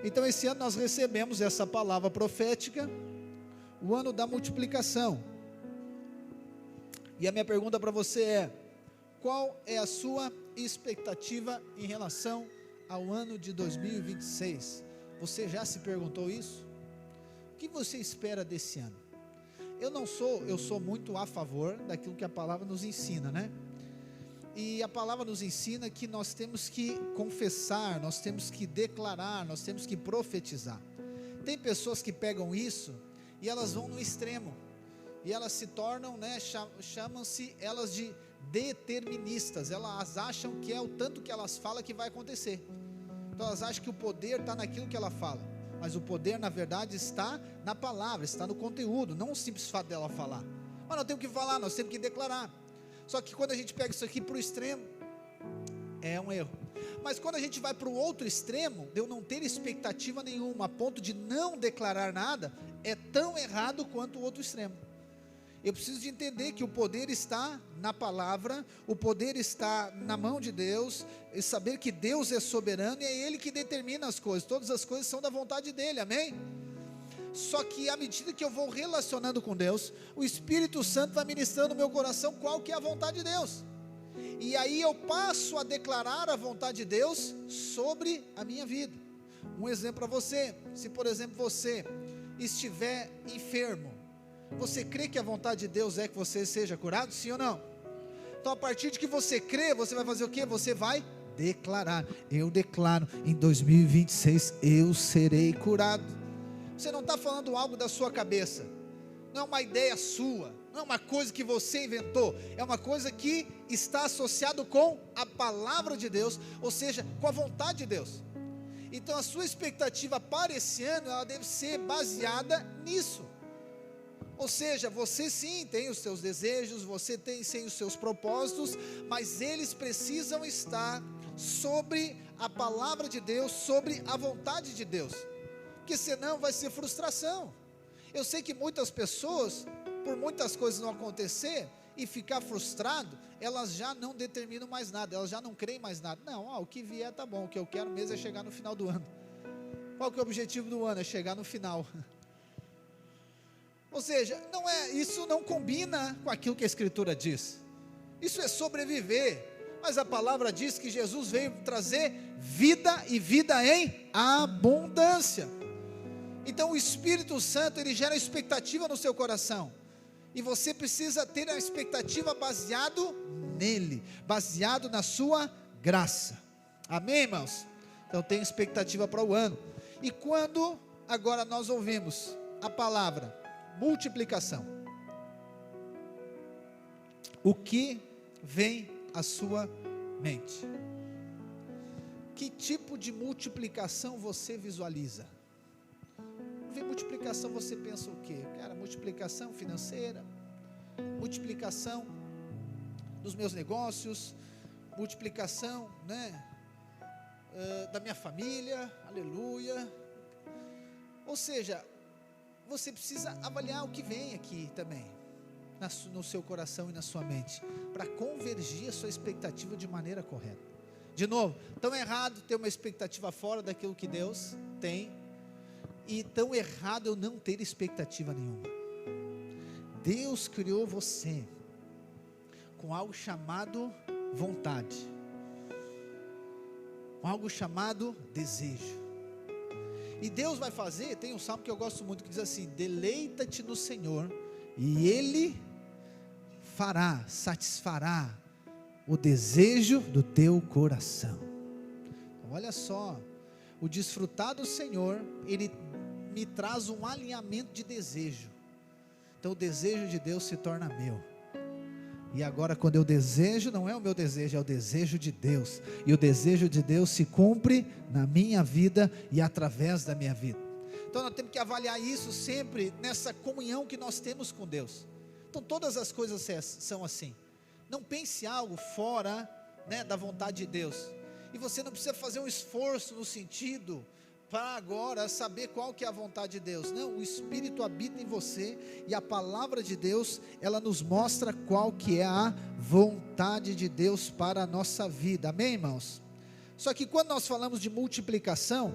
Então esse ano nós recebemos essa palavra profética, o ano da multiplicação. E a minha pergunta para você é: qual é a sua expectativa em relação ao ano de 2026? Você já se perguntou isso? O que você espera desse ano? Eu sou muito a favor daquilo que a palavra nos ensina, né? E a palavra nos ensina que nós temos que confessar, nós temos que declarar, nós temos que profetizar. Tem pessoas que pegam isso e elas vão no extremo, e elas se tornam, né, chamam-se elas de deterministas. Elas acham que é o tanto que elas falam que vai acontecer. Então elas acham que o poder está naquilo que ela fala, mas o poder na verdade está na palavra, está no conteúdo, não o simples fato dela falar. Mas nós temos que falar, nós temos que declarar. Só que quando a gente pega isso aqui para o extremo, é um erro. Mas quando a gente vai para o outro extremo, de eu não ter expectativa nenhuma, a ponto de não declarar nada, é tão errado quanto o outro extremo. Eu preciso de entender que o poder está na palavra, o poder está na mão de Deus, e saber que Deus é soberano e é Ele que determina as coisas, todas as coisas são da vontade dEle, amém? Só que à medida que eu vou relacionando com Deus, o Espírito Santo vai ministrando no meu coração qual que é a vontade de Deus, e aí eu passo a declarar a vontade de Deus sobre a minha vida. Um exemplo para você: se por exemplo você estiver enfermo, você crê que a vontade de Deus é que você seja curado, sim ou não? Então a partir de que você crê, você vai fazer o quê? Você vai declarar: eu declaro, em 2026 eu serei curado. Você não está falando algo da sua cabeça, não é uma ideia sua, não é uma coisa que você inventou, é uma coisa que está associado com a palavra de Deus, ou seja, com a vontade de Deus. Então a sua expectativa para esse ano, ela deve ser baseada nisso. Ou seja, você sim tem os seus desejos, você tem sim os seus propósitos, mas eles precisam estar sobre a palavra de Deus, sobre a vontade de Deus, porque senão vai ser frustração. Eu sei que muitas pessoas, por muitas coisas não acontecer e ficar frustrado, elas já não determinam mais nada, elas já não creem mais nada. Não, o que vier tá bom, o que eu quero mesmo é chegar no final do ano. Qual que é o objetivo do ano? É chegar no final. Ou seja, isso não combina com aquilo que a Escritura diz. Isso é sobreviver. Mas a palavra diz que Jesus veio trazer vida, e vida em abundância. Então o Espírito Santo, ele gera expectativa no seu coração, e você precisa ter a expectativa baseado nele, baseado na sua graça, amém, irmãos? Então tem expectativa para o ano. E quando agora nós ouvimos a palavra multiplicação, o que vem à sua mente? Que tipo de multiplicação você visualiza? Vem multiplicação, você pensa o quê? Cara, multiplicação financeira, multiplicação dos meus negócios, multiplicação, né, da minha família, aleluia. Ou seja, você precisa avaliar o que vem aqui também, no seu coração e na sua mente, para convergir a sua expectativa de maneira correta. De novo, tão errado ter uma expectativa fora daquilo que Deus tem, e tão errado eu não ter expectativa nenhuma. Deus criou você com algo chamado vontade, com algo chamado desejo, e Deus vai fazer. Tem um salmo que eu gosto muito, que diz assim: deleita-te no Senhor, e Ele satisfará o desejo do teu coração. Então, olha só, o desfrutar do Senhor, Ele me traz um alinhamento de desejo. Então o desejo de Deus se torna meu. E agora, quando eu desejo, não é o meu desejo, é o desejo de Deus. E o desejo de Deus se cumpre na minha vida e através da minha vida. Então nós temos que avaliar isso sempre nessa comunhão que nós temos com Deus. Então todas as coisas são assim. Não pense algo fora, né, da vontade de Deus. E você não precisa fazer um esforço no sentido para agora saber qual que é a vontade de Deus. Não, o Espírito habita em você, e a palavra de Deus, ela nos mostra qual que é a vontade de Deus para a nossa vida, amém, irmãos? Só que quando nós falamos de multiplicação,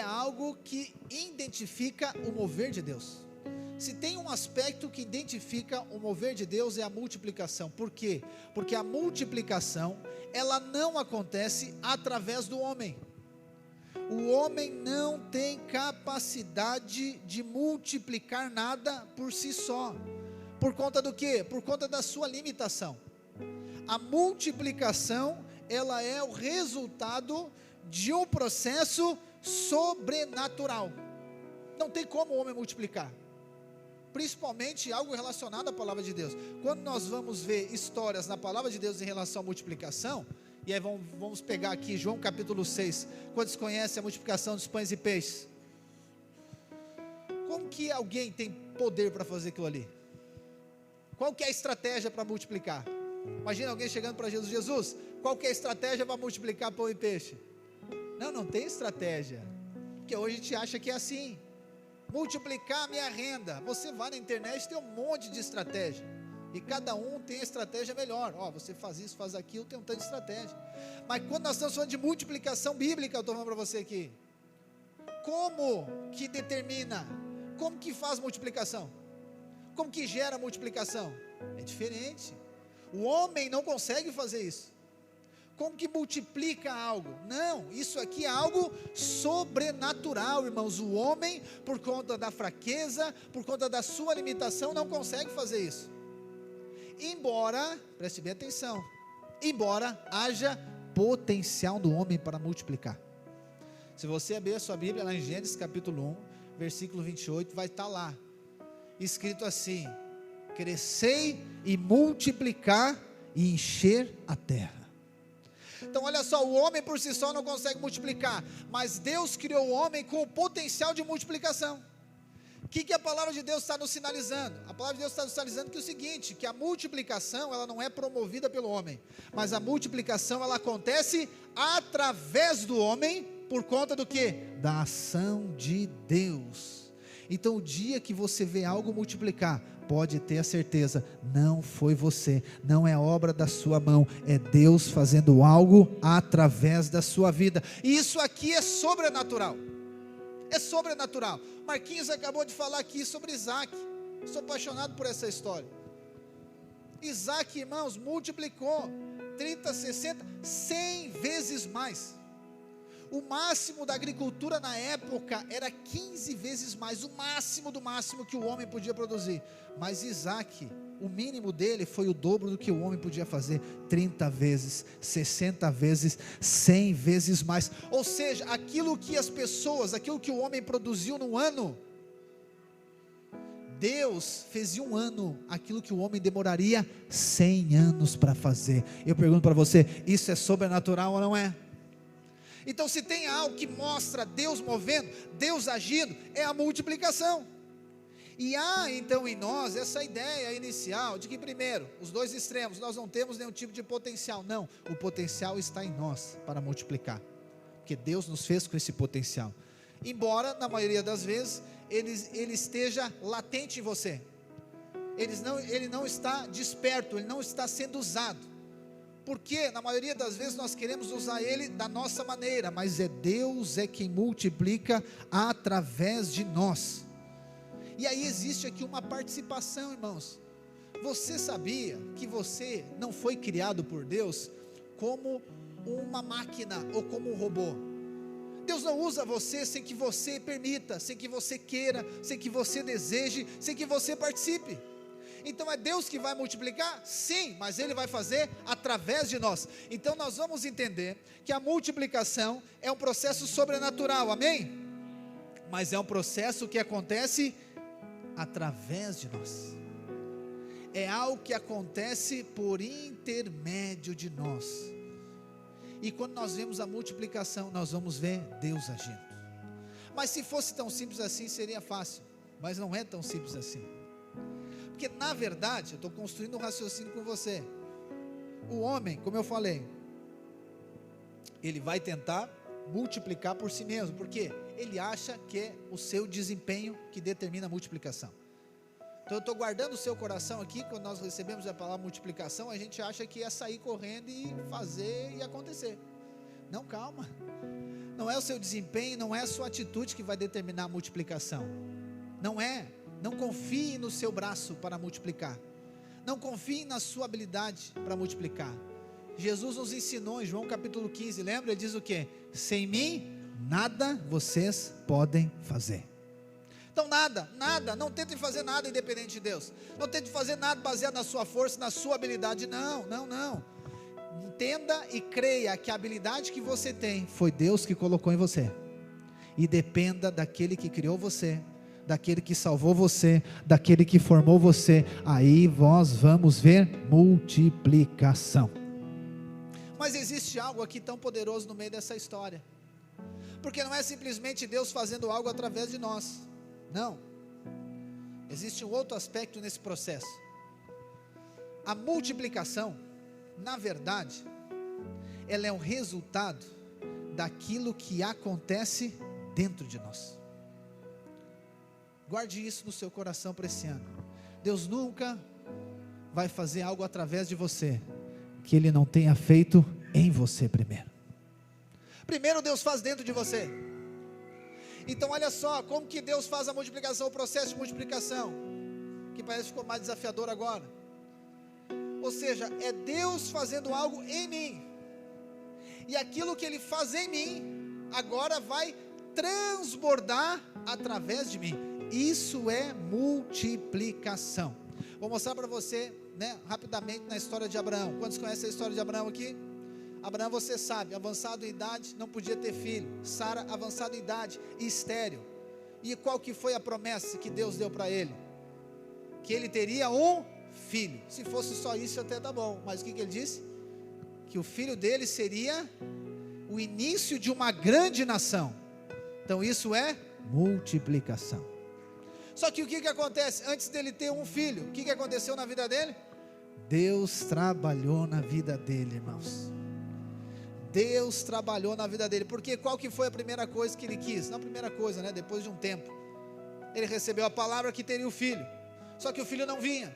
algo que identifica o mover de Deus. Se tem um aspecto que identifica o mover de Deus, é a multiplicação. Por quê? Porque a multiplicação, ela não acontece através do homem. O homem não tem capacidade de multiplicar nada por si só. Por conta do quê? Por conta da sua limitação. A multiplicação, ela é o resultado de um processo sobrenatural. Não tem como o homem multiplicar, principalmente algo relacionado à palavra de Deus. Quando nós vamos ver histórias na palavra de Deus em relação à multiplicação, e aí vamos pegar aqui João capítulo 6, quantos conhecem a multiplicação dos pães e peixes? Como que alguém tem poder para fazer aquilo ali? Qual que é a estratégia para multiplicar? Imagina alguém chegando para Jesus: Jesus, qual que é a estratégia para multiplicar pão e peixe? Não tem estratégia, porque hoje a gente acha que é assim. Multiplicar a minha renda, você vai na internet, tem um monte de estratégia, e cada um tem a estratégia melhor. Você faz isso, faz aquilo, tem um tanto de estratégia. Mas quando nós estamos falando de multiplicação bíblica, eu estou falando para você aqui, como que determina, como que faz multiplicação, como que gera multiplicação? É diferente. O homem não consegue fazer isso. Como que multiplica algo? Não, isso aqui é algo sobrenatural, irmãos. O homem, por conta da fraqueza, por conta da sua limitação, não consegue fazer isso. Embora, preste bem atenção, embora haja potencial do homem para multiplicar. Se você abrir a sua Bíblia lá em Gênesis capítulo 1, versículo 28, vai estar lá, escrito assim: crescei e multiplicar e encher a terra. Então olha só, o homem por si só não consegue multiplicar, mas Deus criou o homem com o potencial de multiplicação. O que a palavra de Deus está nos sinalizando? A palavra de Deus está nos sinalizando que é o seguinte, que a multiplicação, ela não é promovida pelo homem, mas a multiplicação, ela acontece através do homem, por conta do quê? Da ação de Deus. Então o dia que você vê algo multiplicar, pode ter a certeza, não foi você, não é obra da sua mão, é Deus fazendo algo através da sua vida. E isso aqui é sobrenatural. É sobrenatural. Marquinhos acabou de falar aqui sobre Isaac. Sou apaixonado por essa história. Isaac, irmãos, multiplicou 30, 60, 100 vezes mais. O máximo da agricultura na época era 15 vezes mais, o máximo do máximo que o homem podia produzir. Mas Isaac, o mínimo dele foi o dobro do que o homem podia fazer, 30 vezes, 60 vezes, 100 vezes mais. Ou seja, aquilo que as pessoas, aquilo que o homem produziu num ano, Deus fez em um ano aquilo que o homem demoraria 100 anos para fazer. Eu pergunto para você, isso é sobrenatural ou não é? Então se tem algo que mostra Deus movendo, Deus agindo, é a multiplicação. E há então em nós essa ideia inicial de que primeiro, os dois extremos, nós não temos nenhum tipo de potencial. Não, o potencial está em nós para multiplicar, porque Deus nos fez com esse potencial. Embora na maioria das vezes ele esteja latente em você, ele não está desperto, ele não está sendo usado. Porque na maioria das vezes nós queremos usar ele da nossa maneira, mas Deus é quem multiplica através de nós. E aí existe aqui uma participação, irmãos. Você sabia que você não foi criado por Deus como uma máquina ou como um robô? Deus não usa você sem que você permita, sem que você queira, sem que você deseje, sem que você participe. Então é Deus que vai multiplicar? Sim, mas Ele vai fazer através de nós. Então nós vamos entender que a multiplicação é um processo sobrenatural, amém? Mas é um processo que acontece através de nós. É algo que acontece por intermédio de nós. E quando nós vemos a multiplicação, nós vamos ver Deus agindo. Mas se fosse tão simples assim, seria fácil. Mas não é tão simples assim. Porque na verdade, eu estou construindo um raciocínio com você. O homem, como eu falei, ele vai tentar multiplicar por si mesmo, porque ele acha que é o seu desempenho que determina a multiplicação. Então eu estou guardando o seu coração aqui. Quando nós recebemos a palavra multiplicação, a gente acha que é sair correndo e fazer e acontecer. Não, calma. Não é o seu desempenho, não é a sua atitude que vai determinar a multiplicação. Não é. Não confie no seu braço para multiplicar. Não confie na sua habilidade para multiplicar. Jesus nos ensinou em João capítulo 15, lembra? Ele diz o quê? Sem mim, nada vocês podem fazer. Então nada, não tentem fazer nada independente de Deus. Não tentem fazer nada baseado na sua força, na sua habilidade. Não. Entenda e creia que a habilidade que você tem, foi Deus que colocou em você. E dependa daquele que criou você, daquele que salvou você, daquele que formou você. Aí nós vamos ver multiplicação. Mas existe algo aqui tão poderoso no meio dessa história. Porque não é simplesmente Deus fazendo algo através de nós. Não. Existe um outro aspecto nesse processo. A multiplicação, na verdade, ela é um resultado daquilo que acontece dentro de nós. Guarde isso no seu coração para esse ano. Deus nunca vai fazer algo através de você que Ele não tenha feito em você primeiro. Primeiro Deus faz dentro de você. Então olha só, como que Deus faz a multiplicação, o processo de multiplicação, que parece que ficou mais desafiador agora. Ou seja, é Deus fazendo algo em mim, e aquilo que Ele faz em mim, agora vai transbordar através de mim. Isso é multiplicação. Vou mostrar para você, rapidamente na história de Abraão. Quantos conhecem a história de Abraão aqui? Abraão, você sabe, avançado em idade, não podia ter filho. Sara, avançada em idade e estéril. E qual que foi a promessa que Deus deu para ele? Que ele teria um filho. Se fosse só isso até tá bom, mas o que ele disse? Que o filho dele seria o início de uma grande nação. Então isso é multiplicação. Só que o que acontece? Antes dele ter um filho, o que aconteceu na vida dele? Deus trabalhou na vida dele, irmãos. Deus trabalhou na vida dele. Porque qual que foi a primeira coisa que ele quis? Não a primeira coisa, depois de um tempo, ele recebeu a palavra que teria o filho. Só que o filho não vinha,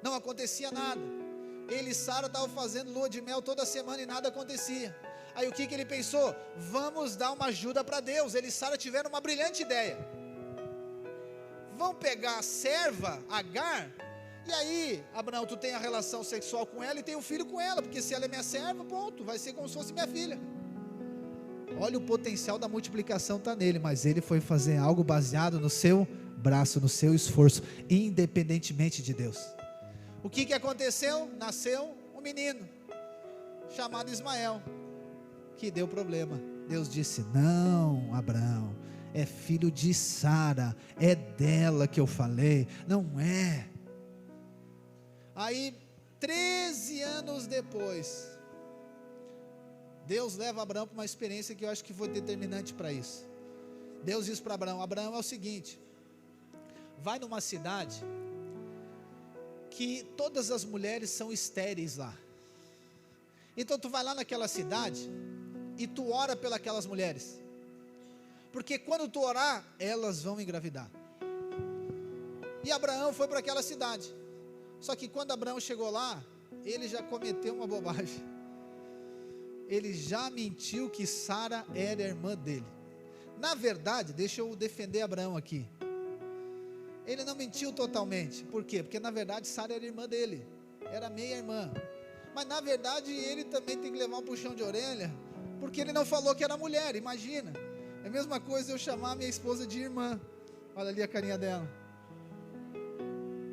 não acontecia nada. Ele e Sara estavam fazendo lua de mel toda semana e nada acontecia. Aí o que ele pensou? Vamos dar uma ajuda para Deus. Ele e Sara tiveram uma brilhante ideia. Vão pegar a serva Agar, e aí, Abraão, tu tem a relação sexual com ela e tem um filho com ela, porque se ela é minha serva, ponto, vai ser como se fosse minha filha. Olha, o potencial da multiplicação está nele, mas ele foi fazer algo baseado no seu braço, no seu esforço, independentemente de Deus. O que aconteceu? Nasceu um menino chamado Ismael, que deu problema. Deus disse: não, Abraão, é filho de Sara, é dela que eu falei, não é. Aí 13 anos depois, Deus leva Abraão para uma experiência que eu acho que foi determinante para isso. Deus diz para Abraão: Abraão, é o seguinte, vai numa cidade que todas as mulheres são estéreis lá. Então tu vai lá naquela cidade e tu ora pelas mulheres, porque quando tu orar, elas vão engravidar. E Abraão foi para aquela cidade. Só que quando Abraão chegou lá, ele já cometeu uma bobagem. Ele já mentiu que Sara era irmã dele. Na verdade, deixa eu defender Abraão aqui. Ele não mentiu totalmente. Por quê? Porque na verdade Sara era irmã dele, era meia irmã. Mas na verdade ele também tem que levar um puxão de orelha, porque ele não falou que era mulher. Imagina, é a mesma coisa eu chamar minha esposa de irmã. Olha ali a carinha dela.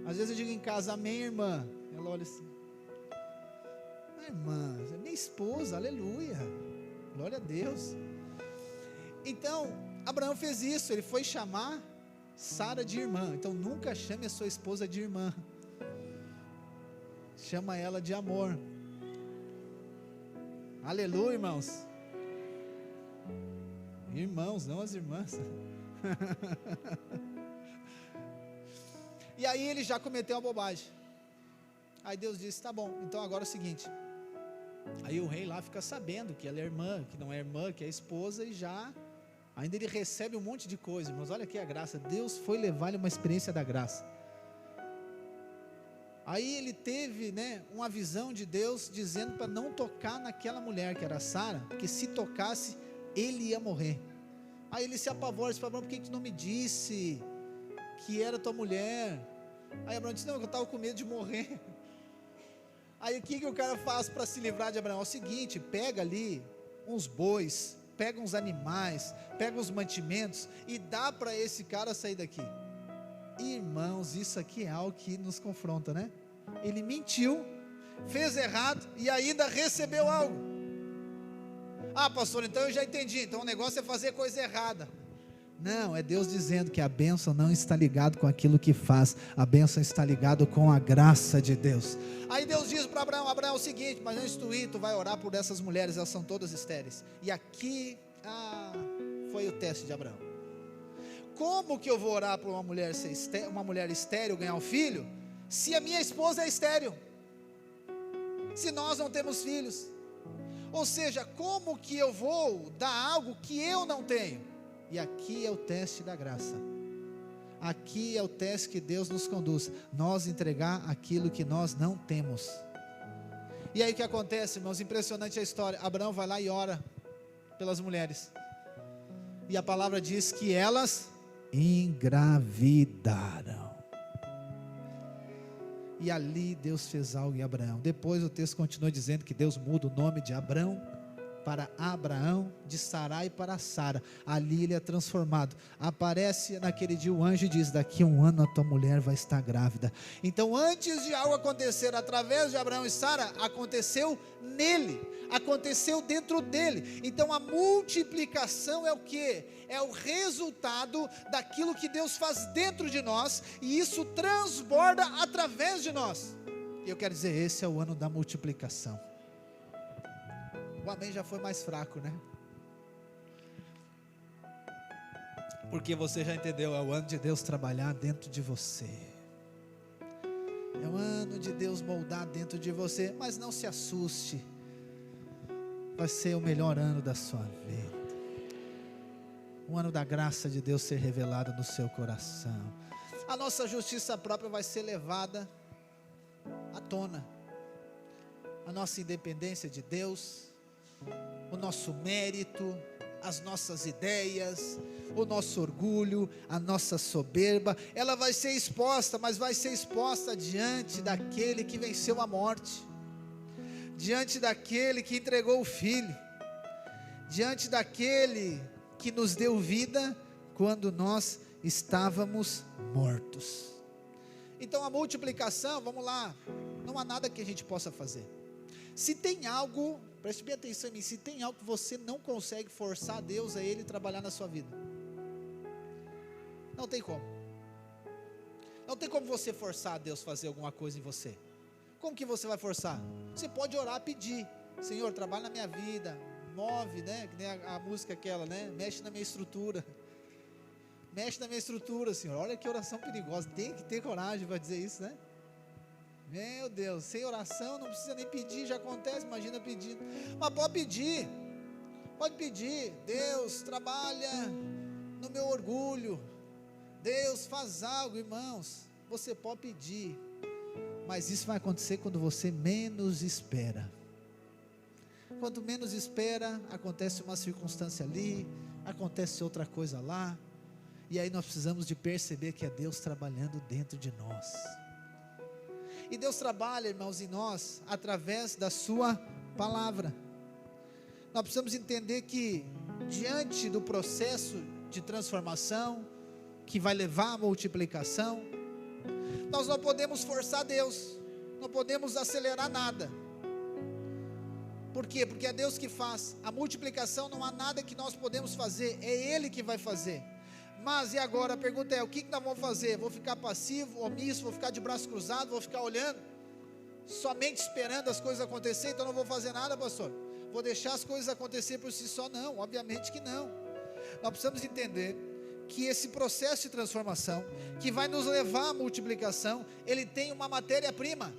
Às vezes eu digo em casa: amém, irmã. Ela olha assim: irmã, é minha esposa, aleluia, glória a Deus. Então Abraão fez isso, ele foi chamar Sara de irmã. Então nunca chame a sua esposa de irmã, chama ela de amor. Aleluia, irmãos. Irmãos, não as irmãs. E aí ele já cometeu uma bobagem. Aí Deus disse: tá bom, então agora é o seguinte. Aí o rei lá fica sabendo que ela é irmã, que não é irmã, que é esposa, e já, ainda ele recebe um monte de coisa. Mas olha aqui a graça, Deus foi levar ele uma experiência da graça. Aí ele teve, uma visão de Deus dizendo para não tocar naquela mulher que era Sara, porque se tocasse, ele ia morrer. Aí ele se apavora, diz: Abraão, por que tu não me disse que era tua mulher? Aí Abraão disse: não, eu estava com medo de morrer. Aí o que o cara faz para se livrar de Abraão? É o seguinte: pega ali uns bois, pega uns animais, pega uns mantimentos e dá para esse cara sair daqui. Irmãos, isso aqui é algo que nos confronta, né? Ele mentiu, fez errado e ainda recebeu algo. Ah, pastor, então eu já entendi, então o negócio é fazer coisa errada. Não, é Deus dizendo que a bênção não está ligada com aquilo que faz, a bênção está ligada com a graça de Deus. Aí Deus diz para Abraão: Abraão, é o seguinte, mas antes de tu ir, tu vai orar por essas mulheres, elas são todas estéreis. E aqui, foi o teste de Abraão. Como que eu vou orar para uma mulher estéril ganhar um filho, se a minha esposa é estéril? Se nós não temos filhos? Ou seja, como que eu vou dar algo que eu não tenho? E aqui é o teste da graça. Aqui é o teste que Deus nos conduz. Nós entregar aquilo que nós não temos. E aí o que acontece, irmãos? Impressionante a história. Abraão vai lá e ora pelas mulheres. E a palavra diz que elas engravidaram. E ali Deus fez algo em Abraão. Depois o texto continua dizendo que Deus muda o nome de Abrão para Abraão, de Sarai para Sara. Ali ele é transformado. Aparece naquele dia o anjo e diz: daqui a um ano a tua mulher vai estar grávida. Então, antes de algo acontecer através de Abraão e Sara, aconteceu nele, aconteceu dentro dele. Então a multiplicação é o que? É o resultado daquilo que Deus faz dentro de nós, e isso transborda através de nós. E eu quero dizer, esse é o ano da multiplicação. O amém já foi mais fraco, né? Porque você já entendeu, é o ano de Deus trabalhar dentro de você. É o ano de Deus moldar dentro de você. Mas não se assuste, vai ser o melhor ano da sua vida. O ano da graça de Deus ser revelada no seu coração. A nossa justiça própria vai ser levada à tona. A nossa independência de Deus, o nosso mérito, as nossas ideias, o nosso orgulho, a nossa soberba, ela vai ser exposta, mas vai ser exposta diante daquele que venceu a morte, diante daquele que entregou o Filho, diante daquele que nos deu vida quando nós estávamos mortos. Então a multiplicação, vamos lá, não há nada que a gente possa fazer. Se tem algo, preste bem atenção em mim, se tem algo que você não consegue forçar Deus a Ele trabalhar na sua vida, não tem como. Não tem como você forçar a Deus a fazer alguma coisa em você. Como que você vai forçar? Você pode orar, pedir: Senhor, trabalha na minha vida, move, né? Que nem a música aquela, né? Mexe na minha estrutura. Mexe na minha estrutura, Senhor. Olha que oração perigosa. Tem que ter coragem para dizer isso, né? Meu Deus, sem oração não precisa nem pedir, já acontece, imagina pedindo. Mas pode pedir. Deus, trabalha no meu orgulho. Deus, faz algo, irmãos. Você pode pedir, mas isso vai acontecer quando você menos espera. Quanto menos espera, acontece uma circunstância ali, acontece outra coisa lá, e aí nós precisamos de perceber que é Deus trabalhando dentro de nós. E Deus trabalha, irmãos, em nós, através da sua palavra. Nós precisamos entender que, diante do processo de transformação, que vai levar à multiplicação, nós não podemos forçar Deus, não podemos acelerar nada. Por quê? Porque é Deus que faz. A multiplicação não há nada que nós podemos fazer, é Ele que vai fazer. Mas e agora? A pergunta é: o que nós vamos fazer? Vou ficar passivo, omisso, vou ficar de braço cruzado, vou ficar olhando, somente esperando as coisas acontecerem, então não vou fazer nada, pastor? Vou deixar as coisas acontecer por si só? Não, obviamente que não. Nós precisamos entender que esse processo de transformação, que vai nos levar à multiplicação, ele tem uma matéria-prima.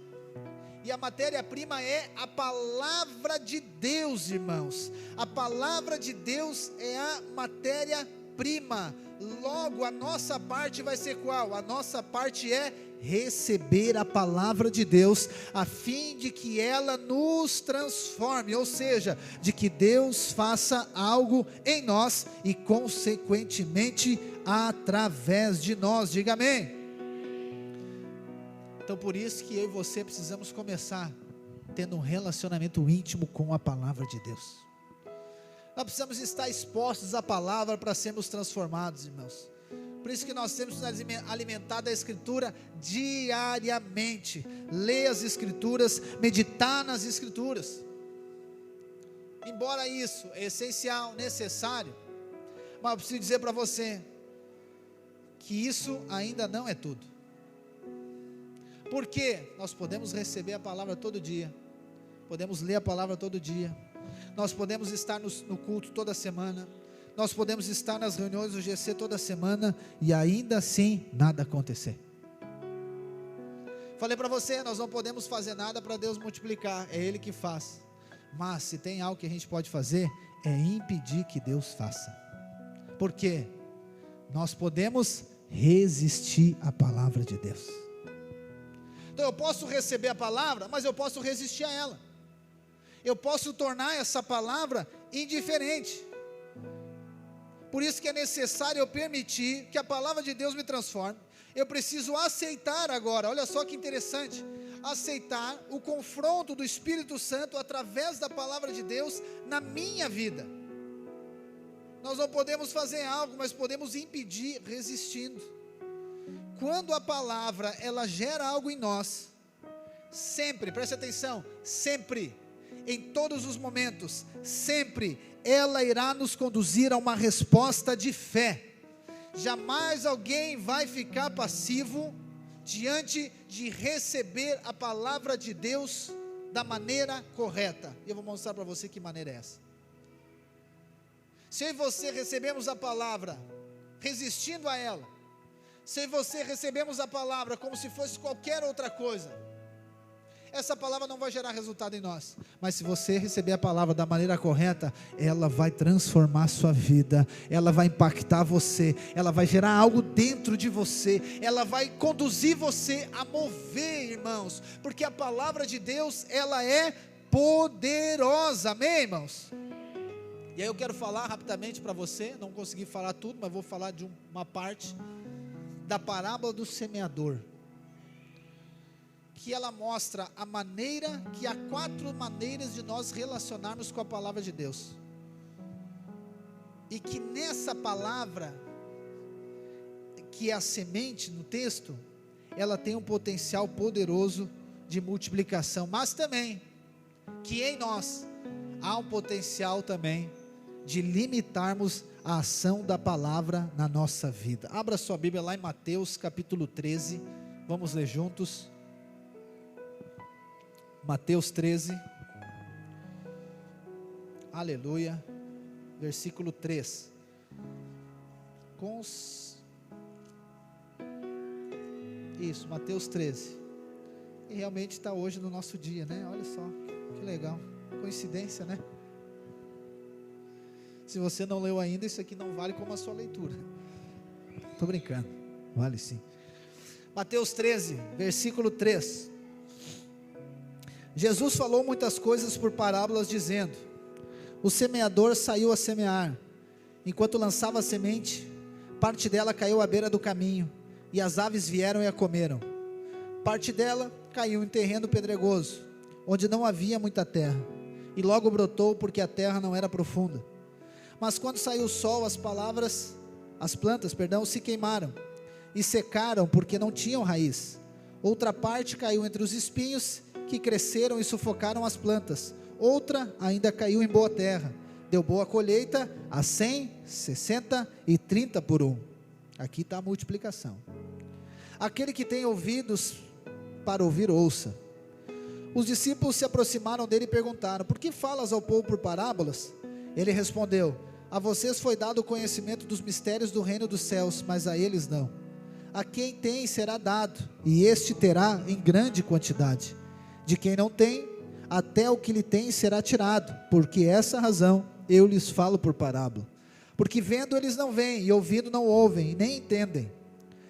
E a matéria-prima é a palavra de Deus, irmãos. A palavra de Deus é a matéria-prima. prima. Logo, a nossa parte vai ser qual? A nossa parte é receber a palavra de Deus, a fim de que ela nos transforme, ou seja, de que Deus faça algo em nós e consequentemente através de nós. Diga amém. Então por isso que eu e você precisamos começar tendo um relacionamento íntimo com a palavra de Deus. Nós precisamos estar expostos à palavra para sermos transformados, irmãos. Por isso que nós temos que nos alimentar da Escritura diariamente. Ler as Escrituras, meditar nas Escrituras. Embora isso é essencial, necessário, mas eu preciso dizer para você que isso ainda não é tudo. Porque nós podemos receber a palavra todo dia, podemos ler a palavra todo dia, nós podemos estar no culto toda semana, nós podemos estar nas reuniões do GC toda semana e ainda assim nada acontecer. Falei para você, nós não podemos fazer nada para Deus multiplicar, é Ele que faz. Mas se tem algo que a gente pode fazer, é impedir que Deus faça. Por quê? Nós podemos resistir à palavra de Deus. Então eu posso receber a palavra, mas eu posso resistir a ela. Eu posso tornar essa palavra indiferente. Por isso que é necessário eu permitir que a palavra de Deus me transforme. Eu preciso aceitar agora, olha só que interessante, aceitar o confronto do Espírito Santo através da palavra de Deus na minha vida. Nós não podemos fazer algo, mas podemos impedir resistindo. Quando a palavra ela gera algo em nós, sempre, preste atenção, sempre, em todos os momentos, sempre, ela irá nos conduzir a uma resposta de fé. Jamais alguém vai ficar passivo diante de receber a palavra de Deus da maneira correta. E eu vou mostrar para você que maneira é essa. Se eu e você recebemos a palavra resistindo a ela, se eu e você recebemos a palavra como se fosse qualquer outra coisa, essa palavra não vai gerar resultado em nós. Mas se você receber a palavra da maneira correta, ela vai transformar a sua vida, ela vai impactar você, ela vai gerar algo dentro de você, ela vai conduzir você a mover, irmãos, porque a palavra de Deus, ela é poderosa, amém, irmãos? E aí eu quero falar rapidamente para você, não consegui falar tudo, mas vou falar de uma parte da parábola do semeador, que ela mostra a maneira, que há 4 maneiras de nós relacionarmos com a palavra de Deus, e que nessa palavra, que é a semente no texto, ela tem um potencial poderoso de multiplicação, mas também, que em nós, há um potencial também, de limitarmos a ação da palavra na nossa vida. Abra sua Bíblia lá em Mateus capítulo 13, vamos ler juntos. Mateus 13, aleluia, versículo 3, isso, Mateus 13, e realmente está hoje no nosso dia, né? Olha só, que legal, coincidência, né? Se você não leu ainda, isso aqui não vale como a sua leitura, estou brincando, vale sim. Mateus 13, versículo 3, Jesus falou muitas coisas por parábolas, dizendo: o semeador saiu a semear. Enquanto lançava a semente, parte dela caiu à beira do caminho, e as aves vieram e a comeram. Parte dela caiu em terreno pedregoso, onde não havia muita terra, e logo brotou, porque a terra não era profunda. Mas quando saiu o sol, as plantas se queimaram, e secaram, porque não tinham raiz. Outra parte caiu entre os espinhos, que cresceram e sufocaram as plantas. Outra ainda caiu em boa terra, deu boa colheita, a 100, 60 e 30 por 1. Aqui está a multiplicação. Aquele que tem ouvidos para ouvir, ouça. Os discípulos se aproximaram dele e perguntaram: por que falas ao povo por parábolas? Ele respondeu: a vocês foi dado o conhecimento dos mistérios do reino dos céus, mas a eles não. A quem tem será dado, e este terá em grande quantidade. De quem não tem, até o que lhe tem será tirado. Porque essa razão eu lhes falo por parábola. Porque vendo eles não veem, e ouvindo não ouvem, e nem entendem.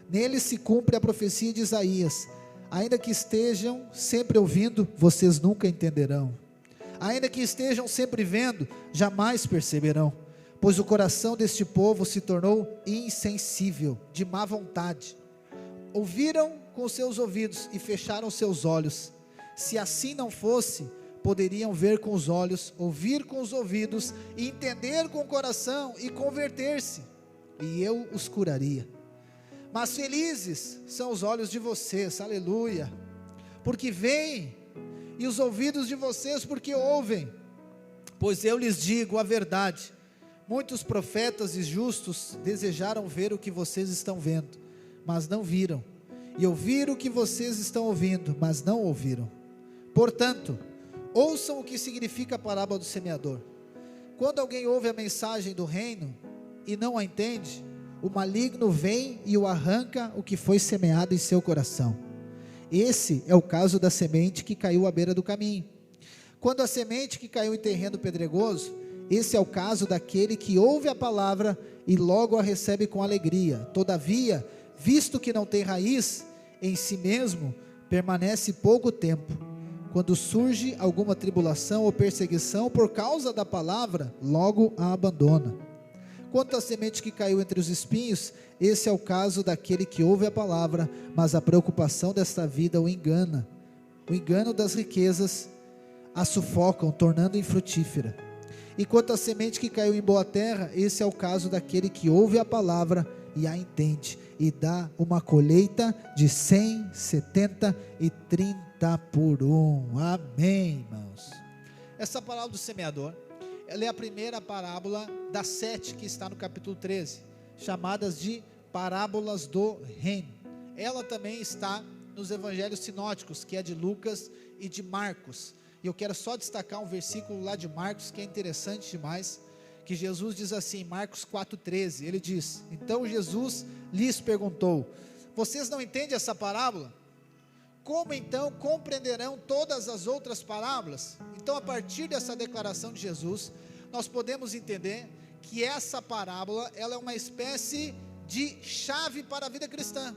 Neles se cumpre a profecia de Isaías: ainda que estejam sempre ouvindo, vocês nunca entenderão. Ainda que estejam sempre vendo, jamais perceberão. Pois o coração deste povo se tornou insensível, de má vontade. Ouviram com seus ouvidos e fecharam seus olhos. Se assim não fosse, poderiam ver com os olhos, ouvir com os ouvidos, e entender com o coração e converter-se, e eu os curaria. Mas felizes são os olhos de vocês, aleluia, porque veem, e os ouvidos de vocês porque ouvem. Pois eu lhes digo a verdade, muitos profetas e justos desejaram ver o que vocês estão vendo, mas não viram, e ouvir o que vocês estão ouvindo, mas não ouviram. Portanto, ouçam o que significa a parábola do semeador. Quando alguém ouve a mensagem do reino e não a entende, o maligno vem e o arranca o que foi semeado em seu coração. Esse é o caso da semente que caiu à beira do caminho. Quando a semente que caiu em terreno pedregoso, esse é o caso daquele que ouve a palavra e logo a recebe com alegria. Todavia, visto que não tem raiz em si mesmo, permanece pouco tempo. Quando surge alguma tribulação ou perseguição por causa da palavra, logo a abandona. Quanto à semente que caiu entre os espinhos, esse é o caso daquele que ouve a palavra, mas a preocupação desta vida o engana. O engano das riquezas a sufocam, tornando infrutífera. E quanto à semente que caiu em boa terra, esse é o caso daquele que ouve a palavra e a entende, e dá uma colheita de 100, 70 e 30 por 1. Amém, irmãos. Essa parábola do semeador, ela é a primeira parábola das 7 que está no capítulo 13, chamadas de parábolas do reino. Ela também está nos evangelhos sinóticos, que é de Lucas e de Marcos. E eu quero só destacar um versículo lá de Marcos, que é interessante demais, que Jesus diz assim, Marcos 4,13, ele diz: então Jesus lhes perguntou: vocês não entendem essa parábola? Como então compreenderão todas as outras parábolas? Então, a partir dessa declaração de Jesus, nós podemos entender que essa parábola, ela é uma espécie de chave para a vida cristã.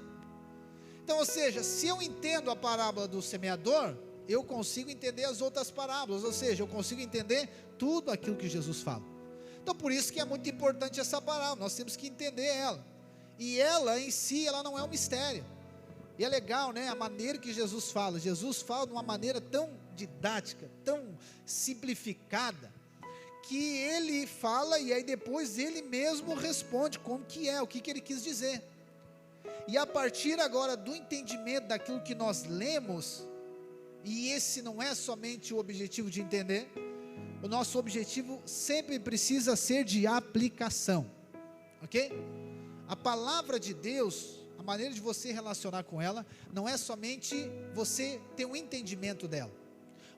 Então, ou seja, se eu entendo a parábola do semeador, eu consigo entender as outras parábolas, ou seja, eu consigo entender tudo aquilo que Jesus fala. Então, por isso que é muito importante essa parábola, nós temos que entender ela, e ela em si, ela não é um mistério, e é legal, né, a maneira que Jesus fala de uma maneira tão didática, tão simplificada, que ele fala, e aí depois ele mesmo responde como que é, o que ele quis dizer, e a partir agora do entendimento daquilo que nós lemos, e esse não é somente o objetivo de entender, o nosso objetivo sempre precisa ser de aplicação, ok? A palavra de Deus, a maneira de você relacionar com ela, não é somente você ter um entendimento dela,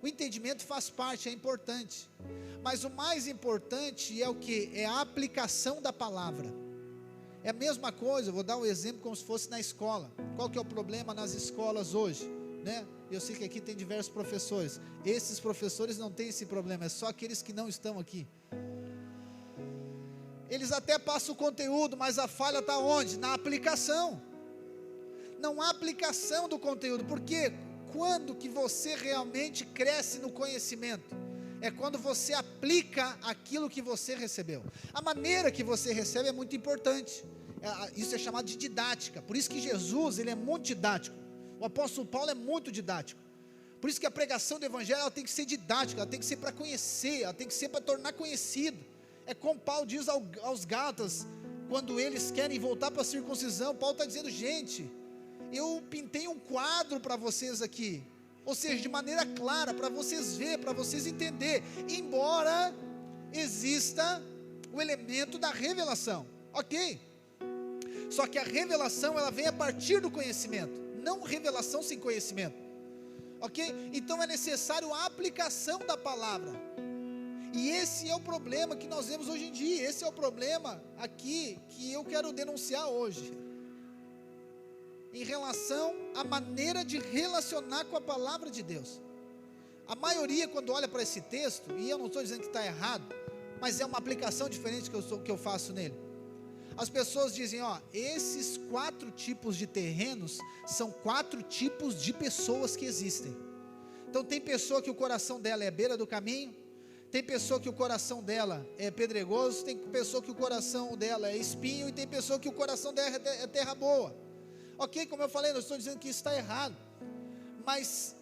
o entendimento faz parte, é importante, mas o mais importante é o que? É a aplicação da palavra. É a mesma coisa, eu vou dar um exemplo como se fosse na escola. Qual que é o problema nas escolas hoje, né? Eu sei que aqui tem diversos professores, esses professores não têm esse problema, é só aqueles que não estão aqui. Eles até passam o conteúdo, mas a falha está onde? Na aplicação. Não há aplicação do conteúdo, porque quando que você realmente cresce no conhecimento? É quando você aplica aquilo que você recebeu. A maneira que você recebe é muito importante, isso é chamado de didática, por isso que Jesus, ele é muito didático. O apóstolo Paulo é muito didático, por isso que a pregação do evangelho, ela tem que ser didática, ela tem que ser para conhecer, ela tem que ser para tornar conhecido. É como Paulo diz aos Gálatas, quando eles querem voltar para a circuncisão, Paulo está dizendo, gente, eu pintei um quadro para vocês aqui, ou seja, de maneira clara, para vocês verem, para vocês entenderem, embora exista o elemento da revelação, ok? Só que a revelação, ela vem a partir do conhecimento, não revelação sem conhecimento, ok? Então é necessário a aplicação da palavra, e esse é o problema que nós vemos hoje em dia, esse é o problema aqui, que eu quero denunciar hoje, em relação à maneira de relacionar com a palavra de Deus. A maioria, quando olha para esse texto, e eu não estou dizendo que está errado, mas é uma aplicação diferente que eu faço nele. As pessoas dizem, esses 4 tipos de terrenos são 4 tipos de pessoas que existem. Então tem pessoa que o coração dela é à beira do caminho, tem pessoa que o coração dela é pedregoso, tem pessoa que o coração dela é espinho, e tem pessoa que o coração dela é terra boa. Ok, como eu falei, não estou dizendo que isso está errado, mas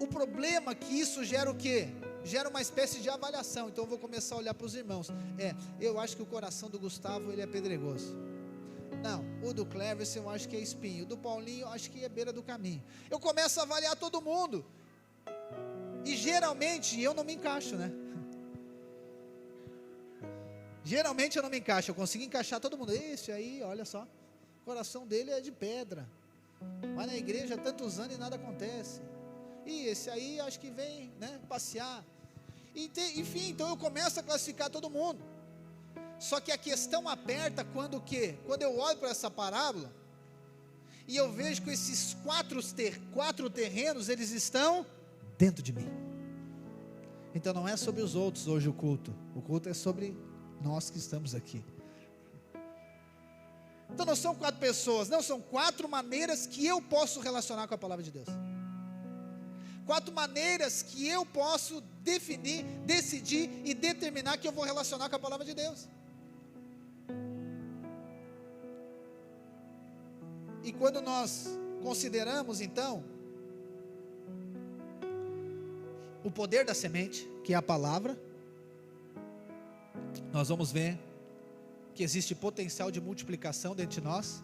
o problema é que isso gera o quê? Gera uma espécie de avaliação. Então eu vou começar a olhar para os irmãos. Eu acho que o coração do Gustavo ele é pedregoso. Não, o do Cleverson eu acho que é espinho. O do Paulinho eu acho que é beira do caminho. Eu começo a avaliar todo mundo. E geralmente eu não me encaixo, né? Geralmente eu não me encaixo. Eu consigo encaixar todo mundo. Esse aí, olha só, o coração dele é de pedra. Vai na igreja há tantos anos e nada acontece. E esse aí acho que vem, passear. Enfim, então eu começo a classificar todo mundo. Só que a questão aperta quando eu olho para essa parábola e eu vejo que esses 4 terrenos, eles estão dentro de mim. Então não é sobre os outros hoje o culto é sobre nós que estamos aqui. Então não são 4 pessoas, não, são 4 maneiras que eu posso relacionar com a palavra de Deus. 4 maneiras que eu posso definir, decidir e determinar que eu vou relacionar com a palavra de Deus. E quando nós consideramos então o poder da semente, que é a palavra, nós vamos ver que existe potencial de multiplicação dentro de nós,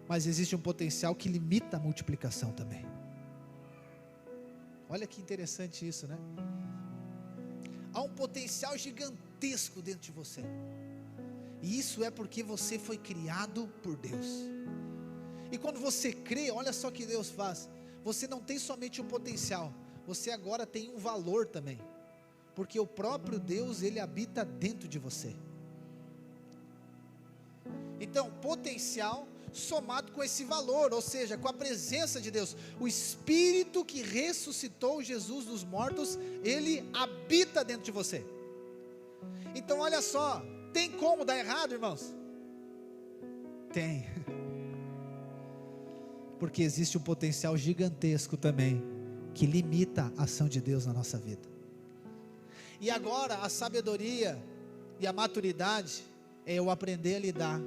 mas existe um potencial que limita a multiplicação também. Olha que interessante isso, né? Há um potencial gigantesco dentro de você, e isso é porque você foi criado por Deus. E quando você crê, olha só o que Deus faz. Você não tem somente um potencial, você agora tem um valor também, porque o próprio Deus, Ele habita dentro de você. Então, potencial somado com esse valor, ou seja, com a presença de Deus, o Espírito que ressuscitou Jesus dos mortos, ele habita dentro de você. Então olha só, tem como dar errado, irmãos? Tem, porque existe um potencial gigantesco também, que limita a ação de Deus na nossa vida. E agora a sabedoria e a maturidade é eu aprender a lidar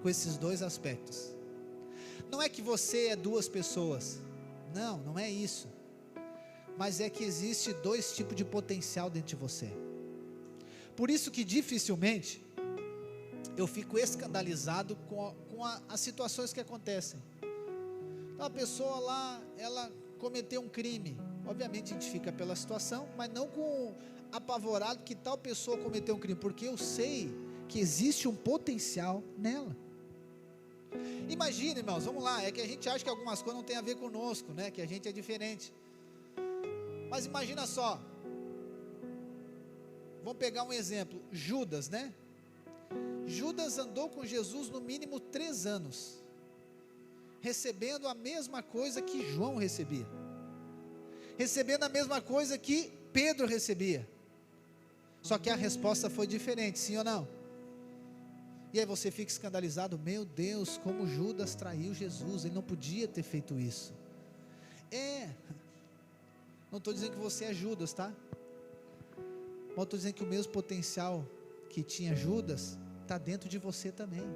com esses 2 aspectos. Não é que você é 2 pessoas, não é isso, mas é que existe 2 tipos de potencial dentro de você. Por isso que dificilmente eu fico escandalizado com as situações que acontecem. Então a pessoa lá, ela cometeu um crime, obviamente a gente fica pela situação, mas não com apavorado que tal pessoa cometeu um crime, porque eu sei que existe um potencial nela. Imagina, irmãos, vamos lá, é que a gente acha que algumas coisas não tem a ver conosco, né? Que a gente é diferente. Mas imagina só, vamos pegar um exemplo, Judas, né? Judas andou com Jesus no mínimo 3 anos, recebendo a mesma coisa que João recebia, recebendo a mesma coisa que Pedro recebia, só que a resposta foi diferente, sim ou não? E aí você fica escandalizado, meu Deus, como Judas traiu Jesus, ele não podia ter feito isso. Não estou dizendo que você é Judas, tá? Mas estou dizendo que o mesmo potencial que tinha Judas, está dentro de você também.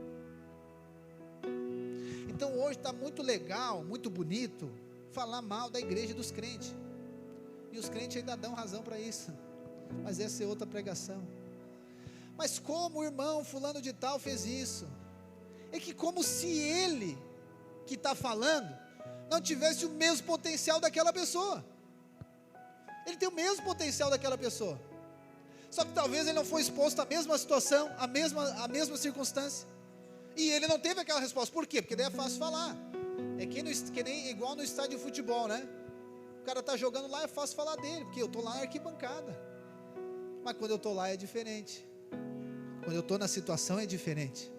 Então hoje está muito legal, muito bonito, falar mal da igreja dos crentes, e os crentes ainda dão razão para isso, mas essa é outra pregação. Mas como o irmão fulano de tal fez isso? É que como se ele que está falando não tivesse o mesmo potencial daquela pessoa. Ele tem o mesmo potencial daquela pessoa, só que talvez ele não foi exposto à mesma situação, à mesma circunstância, e ele não teve aquela resposta. Por quê? Porque daí é fácil falar. É que nem igual no estádio de futebol, né? O cara está jogando lá, é fácil falar dele, porque eu estou lá na arquibancada, mas quando eu estou lá é diferente. Quando eu estou na situação é diferente.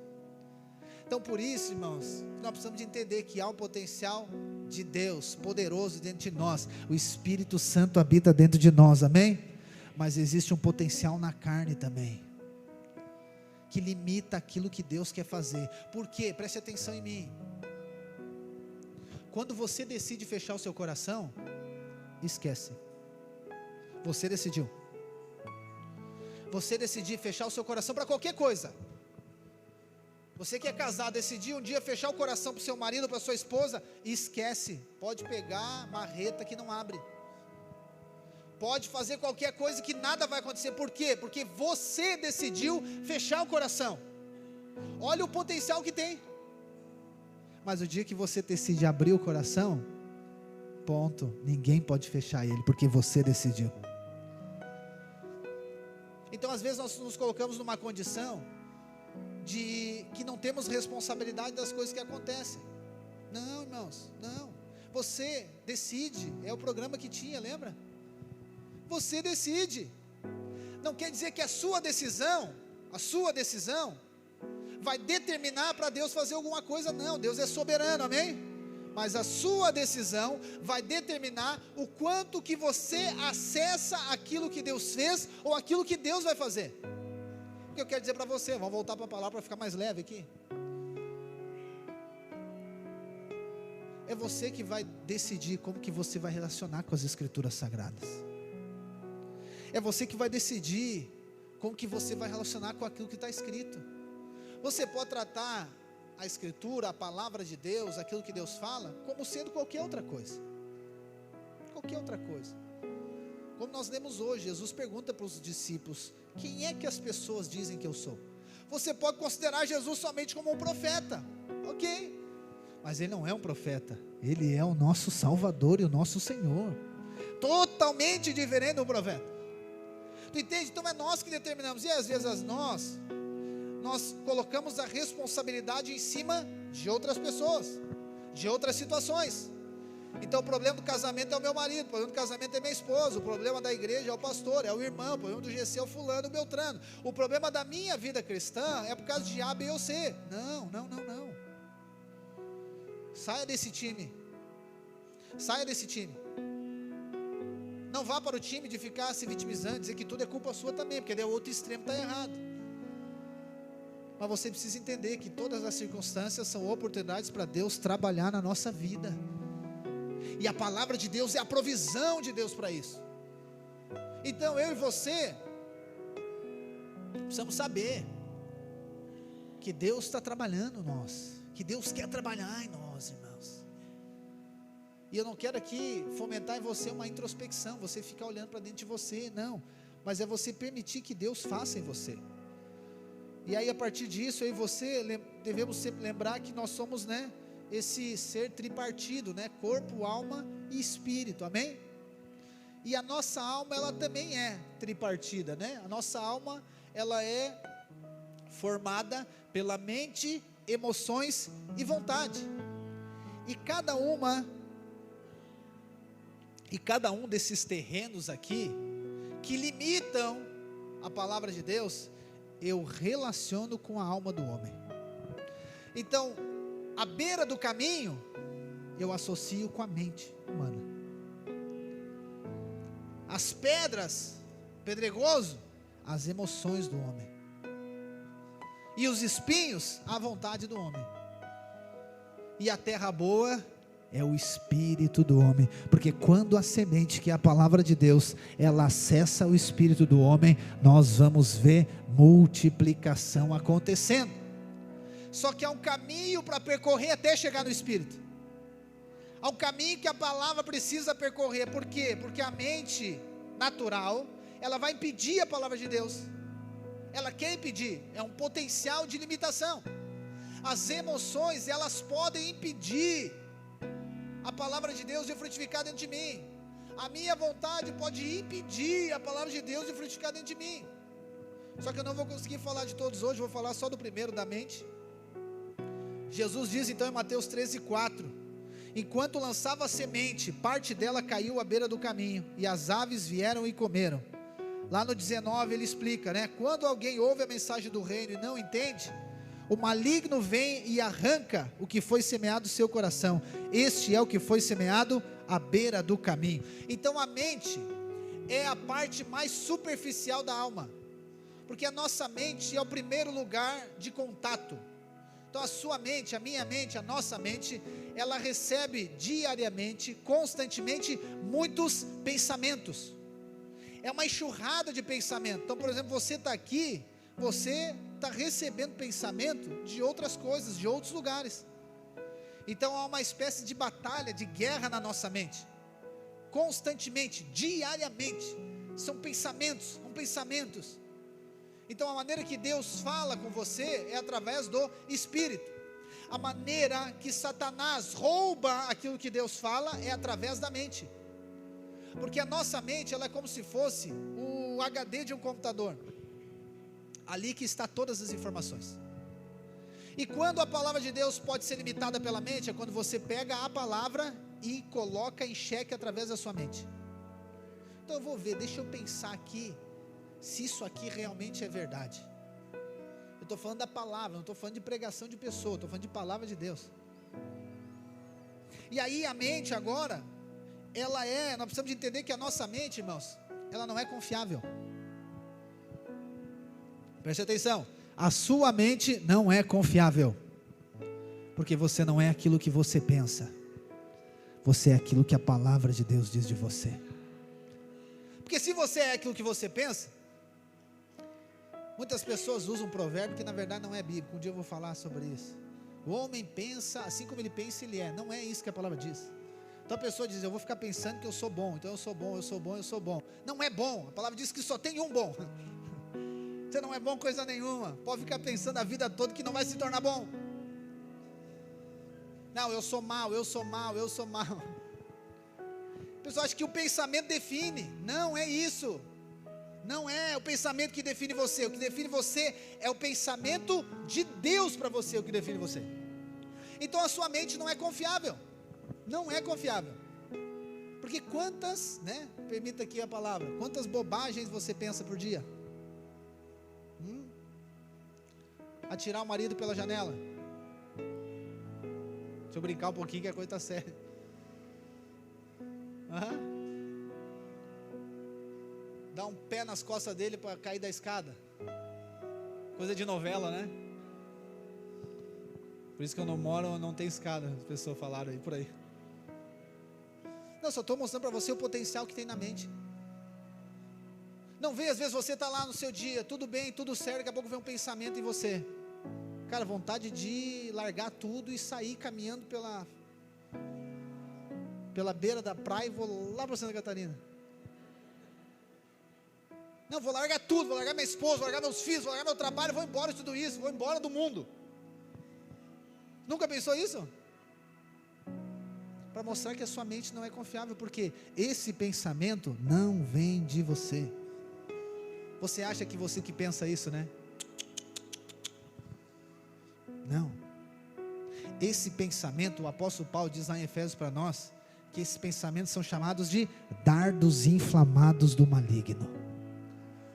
Então por isso, irmãos, nós precisamos de entender que há um potencial de Deus poderoso dentro de nós. O Espírito Santo habita dentro de nós, amém? Mas existe um potencial na carne também. que limita aquilo que Deus quer fazer. Por quê? Preste atenção em mim. Quando você decide fechar o seu coração, esquece. Você decidiu. Você decidir fechar o seu coração para qualquer coisa. Você que é casado, decidir um dia fechar o coração para o seu marido, para sua esposa, esquece. Pode pegar marreta que não abre. Pode fazer qualquer coisa que nada vai acontecer. Por quê? Porque você decidiu fechar o coração. Olha o potencial que tem. Mas o dia que você decide abrir o coração, ponto, ninguém pode fechar ele, porque você decidiu. Então às vezes nós nos colocamos numa condição de que não temos responsabilidade das coisas que acontecem. Não, irmãos, não. Você decide, é o programa que tinha, lembra? Você decide. Não quer dizer que a sua decisão vai determinar para Deus fazer alguma coisa, não. Deus é soberano, amém? Mas a sua decisão vai determinar o quanto que você acessa aquilo que Deus fez, ou aquilo que Deus vai fazer. O que eu quero dizer para você, vamos voltar para a palavra para ficar mais leve aqui. É você que vai decidir como que você vai relacionar com as Escrituras Sagradas. É você que vai decidir como que você vai relacionar com aquilo que está escrito. Você pode tratar a Escritura, a palavra de Deus, aquilo que Deus fala, como sendo qualquer outra coisa. Qualquer outra coisa. Como nós lemos hoje, Jesus pergunta para os discípulos: quem é que as pessoas dizem que eu sou? Você pode considerar Jesus somente como um profeta, ok? Mas ele não é um profeta, ele é o nosso Salvador e o nosso Senhor. Totalmente diferente do profeta. Tu entende? Então é nós que determinamos. E às vezes nós colocamos a responsabilidade em cima de outras pessoas, de outras situações. Então o problema do casamento é o meu marido, o problema do casamento é minha esposa, o problema da igreja é o pastor, é o irmão, o problema do GC é o fulano, o Beltrano. O problema da minha vida cristã é por causa de A, B ou C. Não. Saia desse time. Saia desse time. Não vá para o time de ficar se vitimizando, dizer que tudo é culpa sua também, porque daí o outro extremo está errado. Mas você precisa entender que todas as circunstâncias são oportunidades para Deus trabalhar na nossa vida. E a palavra de Deus é a provisão de Deus para isso. Então eu e você precisamos saber que Deus está trabalhando em nós, que Deus quer trabalhar em nós, irmãos. E eu não quero aqui fomentar em você uma introspecção, você ficar olhando para dentro de você, não. Mas é você permitir que Deus faça em você. E aí a partir disso, eu e você devemos sempre lembrar que nós somos, esse ser tripartido, corpo, alma e espírito, amém? E a nossa alma, ela também é tripartida, A nossa alma, ela é formada pela mente, emoções e vontade. E cada um desses terrenos aqui, que limitam a palavra de Deus, eu relaciono com a alma do homem. Então, à beira do caminho, eu associo com a mente humana. As pedras, pedregoso, as emoções do homem. E os espinhos, a vontade do homem. E a terra boa é o espírito do homem, porque quando a semente, que é a palavra de Deus, ela acessa o espírito do homem, nós vamos ver multiplicação acontecendo. Só que há um caminho para percorrer até chegar no espírito. Há um caminho que a palavra precisa percorrer. Por quê? Porque a mente natural, ela vai impedir a palavra de Deus. Ela quer impedir, é um potencial de limitação. As emoções, elas podem impedir a palavra de Deus de frutificar dentro de mim. A minha vontade pode impedir a palavra de Deus de frutificar dentro de mim. Só que eu não vou conseguir falar de todos hoje, vou falar só do primeiro, da mente. Jesus diz então em Mateus 13:4: enquanto lançava a semente, parte dela caiu à beira do caminho, e as aves vieram e comeram. Lá no 19 ele explica, quando alguém ouve a mensagem do reino e não entende, o maligno vem e arranca o que foi semeado no seu coração. Este é o que foi semeado à beira do caminho. Então a mente é a parte mais superficial da alma. porque a nossa mente é o primeiro lugar de contato. Então a sua mente, a minha mente, a nossa mente, ela recebe diariamente, constantemente, muitos pensamentos. É uma enxurrada de pensamento. Então, por exemplo, você está aqui, você está recebendo pensamento de outras coisas, de outros lugares. Então há uma espécie de batalha, de guerra na nossa mente, constantemente, diariamente. São pensamentos, são pensamentos. Então a maneira que Deus fala com você é através do Espírito. A maneira que Satanás rouba aquilo que Deus fala é através da mente. Porque a nossa mente, ela é como se fosse o HD de um computador. Ali que está todas as informações. E quando a palavra de Deus pode ser limitada pela mente, é quando você pega a palavra e coloca em xeque através da sua mente. Então eu vou ver, deixa eu pensar aqui, se isso aqui realmente é verdade. Eu estou falando da palavra, não estou falando de pregação de pessoa, estou falando de palavra de Deus. E aí a mente agora, nós precisamos de entender que a nossa mente, irmãos, ela não é confiável. Preste atenção, a sua mente não é confiável, porque você não é aquilo que você pensa, você é aquilo que a palavra de Deus diz de você. Porque se você é aquilo que você pensa, muitas pessoas usam um provérbio que na verdade não é bíblico. Um dia eu vou falar sobre isso. O homem pensa, assim como ele pensa, ele é. Não é isso que a palavra diz. Então a pessoa diz, eu vou ficar pensando que eu sou bom, então eu sou bom, eu sou bom, eu sou bom. Não é bom, a palavra diz que só tem um bom. Você não é bom coisa nenhuma. Pode ficar pensando a vida toda que não vai se tornar bom. Não, eu sou mal, eu sou mal, eu sou mal. O pessoal acha que o pensamento define. Não é isso. Não é o pensamento que define você. O que define você é o pensamento de Deus para você, o que define você. Então a sua mente não é confiável. Não é confiável. Porque quantas, permita aqui a palavra, quantas bobagens você pensa por dia? Atirar o marido pela janela. Deixa eu brincar um pouquinho que a coisa está séria. Dar um pé nas costas dele para cair da escada. Coisa de novela, né? Por isso que eu não moro, não tem escada. As pessoas falaram aí por aí. Não, só estou mostrando para você o potencial que tem na mente. Não vê, às vezes você está lá no seu dia, tudo bem, tudo certo, daqui a pouco vem um pensamento em você. Cara, vontade de largar tudo e sair caminhando pela beira da praia e vou lá para Santa Catarina. Não, vou largar tudo, vou largar minha esposa, vou largar meus filhos, vou largar meu trabalho, vou embora de tudo isso, vou embora do mundo. Nunca pensou isso? Para mostrar que a sua mente não é confiável, porque esse pensamento não vem de você. Você acha que você que pensa isso, né? Não. Esse pensamento, o apóstolo Paulo diz lá em Efésios para nós, que esses pensamentos são chamados de dardos inflamados do maligno.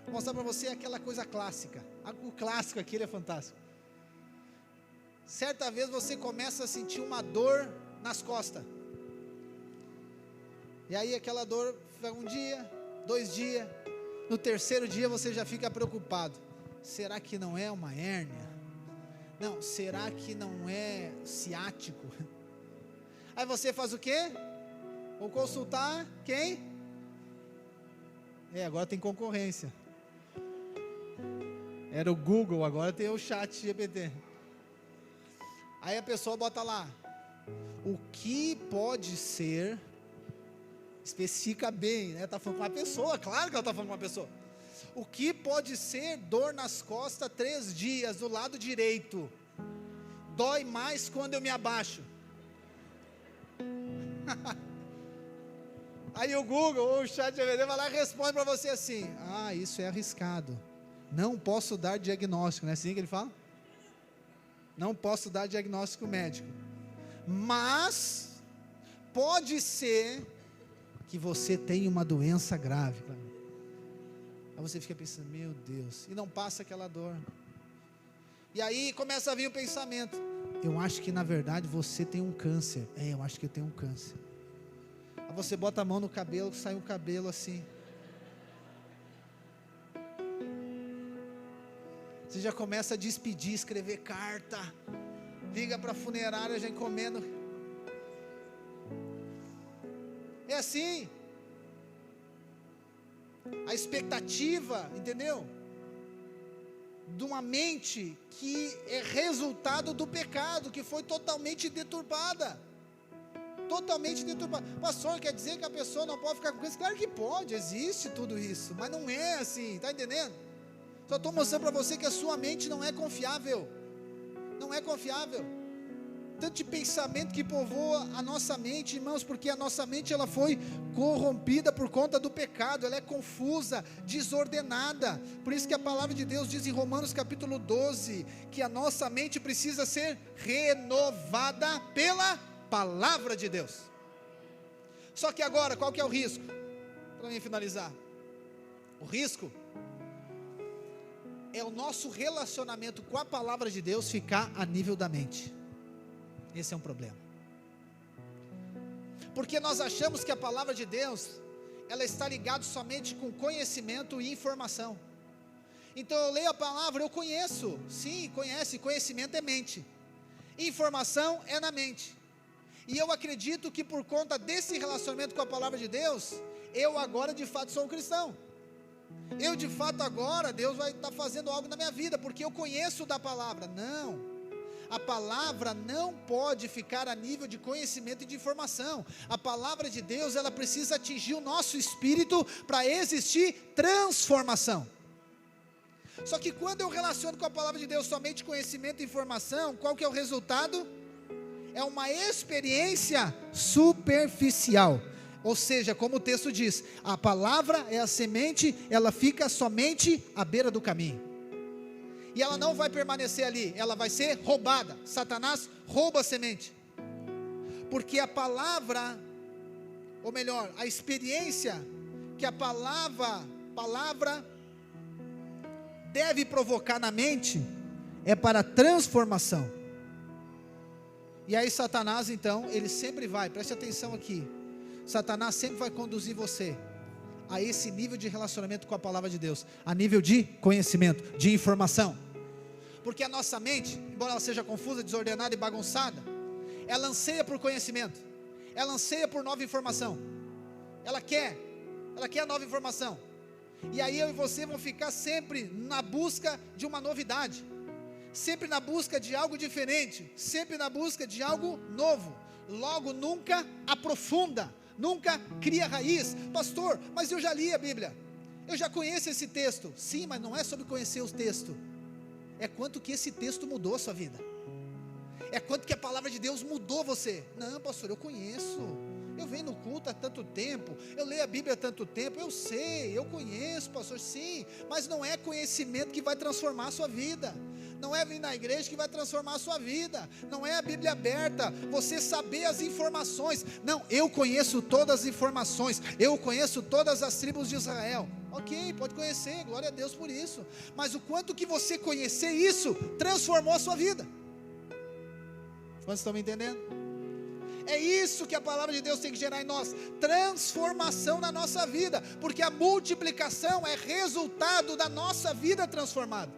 Vou mostrar para você aquela coisa clássica. O clássico aqui, ele é fantástico. Certa vez você começa a sentir uma dor nas costas. E aí aquela dor fica um dia, 2 dias. No 3º dia você já fica preocupado. Será que não é uma hérnia? Não, será que não é ciático? Aí você faz o quê? Vou consultar quem? Agora tem concorrência. Era o Google, agora tem o chat GPT. Aí a pessoa bota lá, o que pode ser, especifica bem, está falando com uma pessoa, claro que ela está falando com uma pessoa. O que pode ser dor nas costas 3 dias, do lado direito, dói mais quando eu me abaixo. Aí o Google, ou o chat GPT vai lá e responde para você assim, isso é arriscado, não posso dar diagnóstico, não é assim que ele fala? Não posso dar diagnóstico médico, mas pode ser que você tenha uma doença grave. Aí você fica pensando, meu Deus, e não passa aquela dor. E aí começa a vir o pensamento, eu acho que na verdade você tem um câncer. Eu acho que eu tenho um câncer. Aí você bota a mão no cabelo, sai um cabelo assim. Você já começa a despedir, escrever carta, liga para a funerária já encomenda. É assim. A expectativa, entendeu? De uma mente que é resultado do pecado, que foi totalmente deturpada. Totalmente deturpada. Pastor, quer dizer que a pessoa não pode ficar com isso? Claro que pode, existe tudo isso, mas não é assim, está entendendo? Só estou mostrando para você que a sua mente não é confiável. Não é confiável. Tanto de pensamento que povoa a nossa mente, irmãos, porque a nossa mente ela foi corrompida por conta do pecado, ela é confusa, desordenada. Por isso que a palavra de Deus diz em Romanos capítulo 12, que a nossa mente precisa ser renovada pela palavra de Deus. Só que agora, qual que é o risco? Para mim finalizar, o risco é o nosso relacionamento com a palavra de Deus ficar a nível da mente. Esse é um problema, porque nós achamos que a palavra de Deus, ela está ligada somente com conhecimento e informação. Então eu leio a palavra, eu conheço, sim, conhecimento é mente, informação é na mente, e eu acredito que por conta desse relacionamento com a palavra de Deus, eu agora de fato sou um cristão, eu de fato agora, Deus vai estar fazendo algo na minha vida, porque eu conheço da palavra. Não, a palavra não pode ficar a nível de conhecimento e de informação. A palavra de Deus, ela precisa atingir o nosso espírito para existir transformação. Só que quando eu relaciono com a palavra de Deus somente conhecimento e informação, qual que é o resultado? É uma experiência superficial. Ou seja, como o texto diz, a palavra é a semente, ela fica somente à beira do caminho. E ela não vai permanecer ali, ela vai ser roubada. Satanás rouba a semente, porque a palavra, ou melhor, a experiência que a palavra deve provocar na mente, é para transformação. E aí Satanás então, ele sempre vai, preste atenção aqui, Satanás sempre vai conduzir você a esse nível de relacionamento com a palavra de Deus, a nível de conhecimento, de informação. Porque a nossa mente, embora ela seja confusa, desordenada e bagunçada, ela anseia por conhecimento, ela anseia por nova informação, ela quer a nova informação, e aí eu e você vamos ficar sempre na busca de uma novidade, sempre na busca de algo diferente, sempre na busca de algo novo, logo nunca aprofunda, nunca cria raiz. Pastor, mas eu já li a Bíblia, eu já conheço esse texto. Sim, mas não é sobre conhecer os textos, é quanto que esse texto mudou a sua vida, é quanto que a palavra de Deus mudou você. Não, pastor, eu conheço, eu venho no culto há tanto tempo, eu leio a Bíblia há tanto tempo, eu sei, eu conheço, pastor, sim, mas não é conhecimento que vai transformar a sua vida, não é vir na igreja que vai transformar a sua vida, não é a Bíblia aberta, você saber as informações. Não, eu conheço todas as informações, eu conheço todas as tribos de Israel. Ok, pode conhecer, glória a Deus por isso, mas o quanto que você conhecer isso, transformou a sua vida. Quantos estão me entendendo? É isso que a palavra de Deus tem que gerar em nós, transformação na nossa vida, porque a multiplicação é resultado da nossa vida transformada.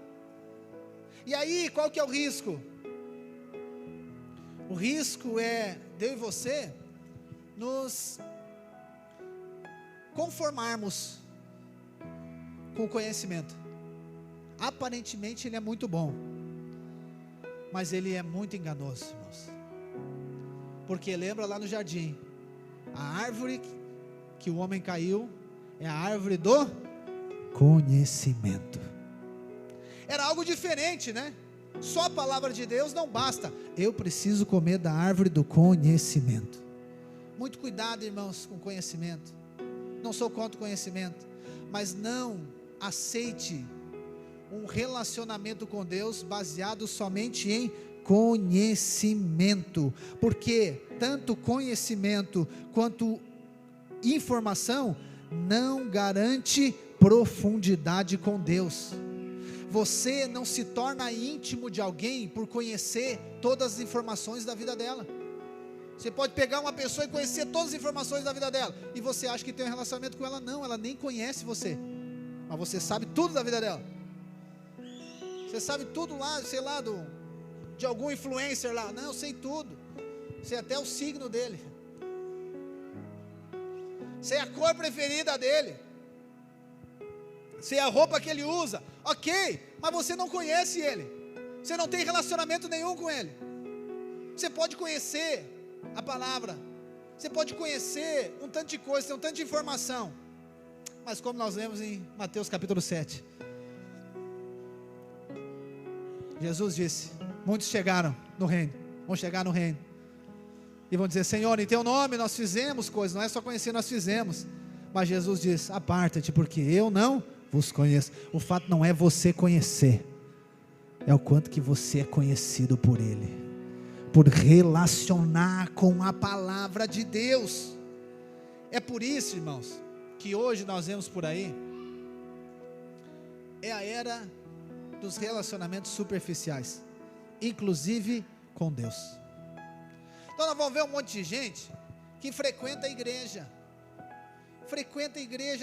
E aí, qual que é o risco? O risco é eu e você nos conformarmos com o conhecimento. Aparentemente ele é muito bom, mas ele é muito enganoso, irmãos. Porque lembra lá no jardim, a árvore que o homem caiu é a árvore do conhecimento. Era algo diferente, né? Só a palavra de Deus não basta, eu preciso comer da árvore do conhecimento. Muito cuidado, irmãos, com conhecimento. Não sou contra o conhecimento, mas não aceite um relacionamento com Deus baseado somente em conhecimento, porque tanto conhecimento quanto informação não garante profundidade com Deus. Você não se torna íntimo de alguém por conhecer todas as informações da vida dela. Você pode pegar uma pessoa e conhecer todas as informações da vida dela, e você acha que tem um relacionamento com ela. Não, ela nem conhece você, mas você sabe tudo da vida dela. Você sabe tudo lá, sei lá, de algum influencer lá. Não, eu sei tudo. Sei até o signo dele. Sei a cor preferida dele. Sei a roupa que ele usa. Ok, mas você não conhece ele. Você não tem relacionamento nenhum com ele. Você pode conhecer a palavra. Você pode conhecer um tanto de coisa, tem um tanto de informação. Mas como nós lemos em Mateus capítulo 7. Jesus disse: muitos chegaram no reino, vão chegar no reino, e vão dizer: Senhor, em teu nome nós fizemos coisas. Não é só conhecer, nós fizemos. Mas Jesus diz: aparta-te, porque eu não vos conheço. O fato não é você conhecer, é o quanto que você é conhecido por Ele, por relacionar com a palavra de Deus. É por isso, irmãos, que hoje nós vemos por aí, é a era dos relacionamentos superficiais, inclusive com Deus. Então nós vamos ver um monte de gente que frequenta a igreja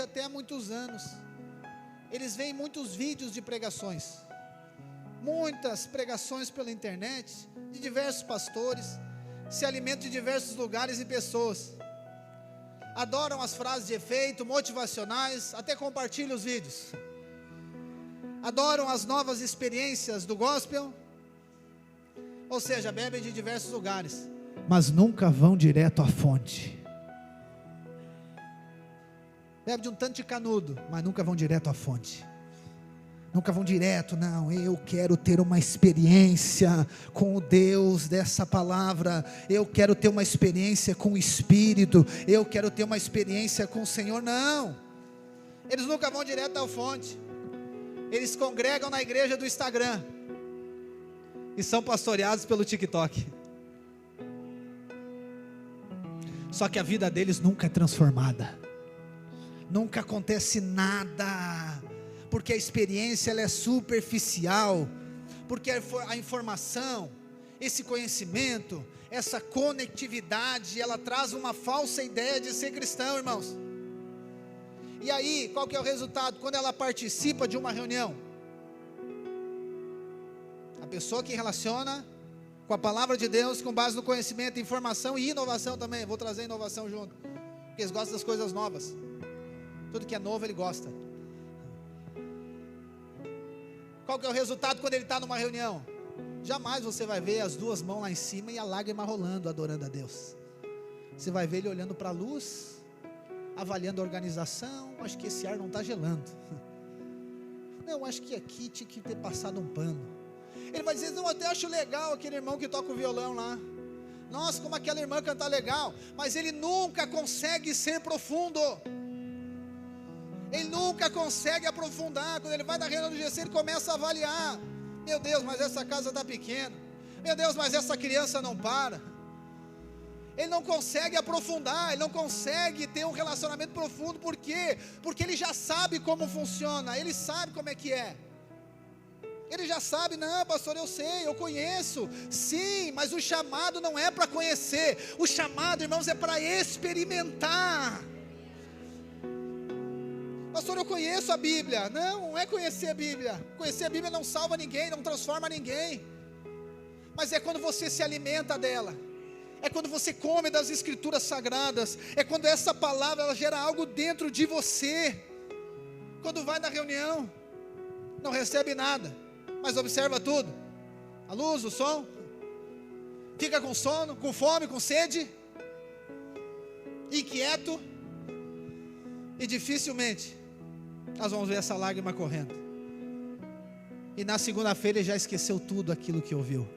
até há muitos anos. Eles veem muitos vídeos de pregações, muitas pregações pela internet, de diversos pastores, se alimentam de diversos lugares e pessoas, adoram as frases de efeito, motivacionais, até compartilham os vídeos, adoram as novas experiências do gospel, ou seja, bebem de diversos lugares, mas nunca vão direto à fonte. Bebe de um tanto de canudo, mas nunca vão direto à fonte. Nunca vão direto, não, eu quero ter uma experiência com o Deus dessa palavra, eu quero ter uma experiência com o Espírito, eu quero ter uma experiência com o Senhor. Não, eles nunca vão direto à fonte. Eles congregam na igreja do Instagram e são pastoreados pelo TikTok. Só que a vida deles nunca é transformada, nunca acontece nada, porque a experiência ela é superficial, porque a informação, esse conhecimento, essa conectividade, ela traz uma falsa ideia de ser cristão, irmãos. E aí, qual que é o resultado? Quando ela participa de uma reunião, a pessoa que relaciona com a palavra de Deus, com base no conhecimento, informação e inovação também, vou trazer inovação junto, porque eles gostam das coisas novas, tudo que é novo ele gosta. Qual que é o resultado quando ele está numa reunião? Jamais você vai ver as duas mãos lá em cima e a lágrima rolando, adorando a Deus. Você vai ver ele olhando para a luz, avaliando a organização. Acho que esse ar não está gelando. Não, acho que aqui tinha que ter passado um pano. Ele vai dizer: não, eu até acho legal aquele irmão que toca o violão lá. Nossa, como aquela irmã canta legal. Mas ele nunca consegue ser profundo. Ele nunca consegue aprofundar. Quando ele vai na reunião do GC, ele começa a avaliar: meu Deus, mas essa casa está pequena. Meu Deus, mas essa criança não para. Ele não consegue aprofundar, ele não consegue ter um relacionamento profundo. Por quê? Porque ele já sabe como funciona, ele sabe como é que é. Ele já sabe: não, pastor, eu sei, eu conheço. Sim, mas o chamado não é para conhecer. O chamado, irmãos, é para experimentar. Pastor, eu conheço a Bíblia. Não é conhecer a Bíblia. Conhecer a Bíblia não salva ninguém, não transforma ninguém. Mas é quando você se alimenta dela. É quando você come das escrituras sagradas. É quando essa palavra ela gera algo dentro de você. Quando vai na reunião, não recebe nada, mas observa tudo. A luz, o som. Fica com sono, com fome, com sede, inquieto. E dificilmente nós vamos ver essa lágrima correndo. E na segunda-feira ele já esqueceu tudo aquilo que ouviu.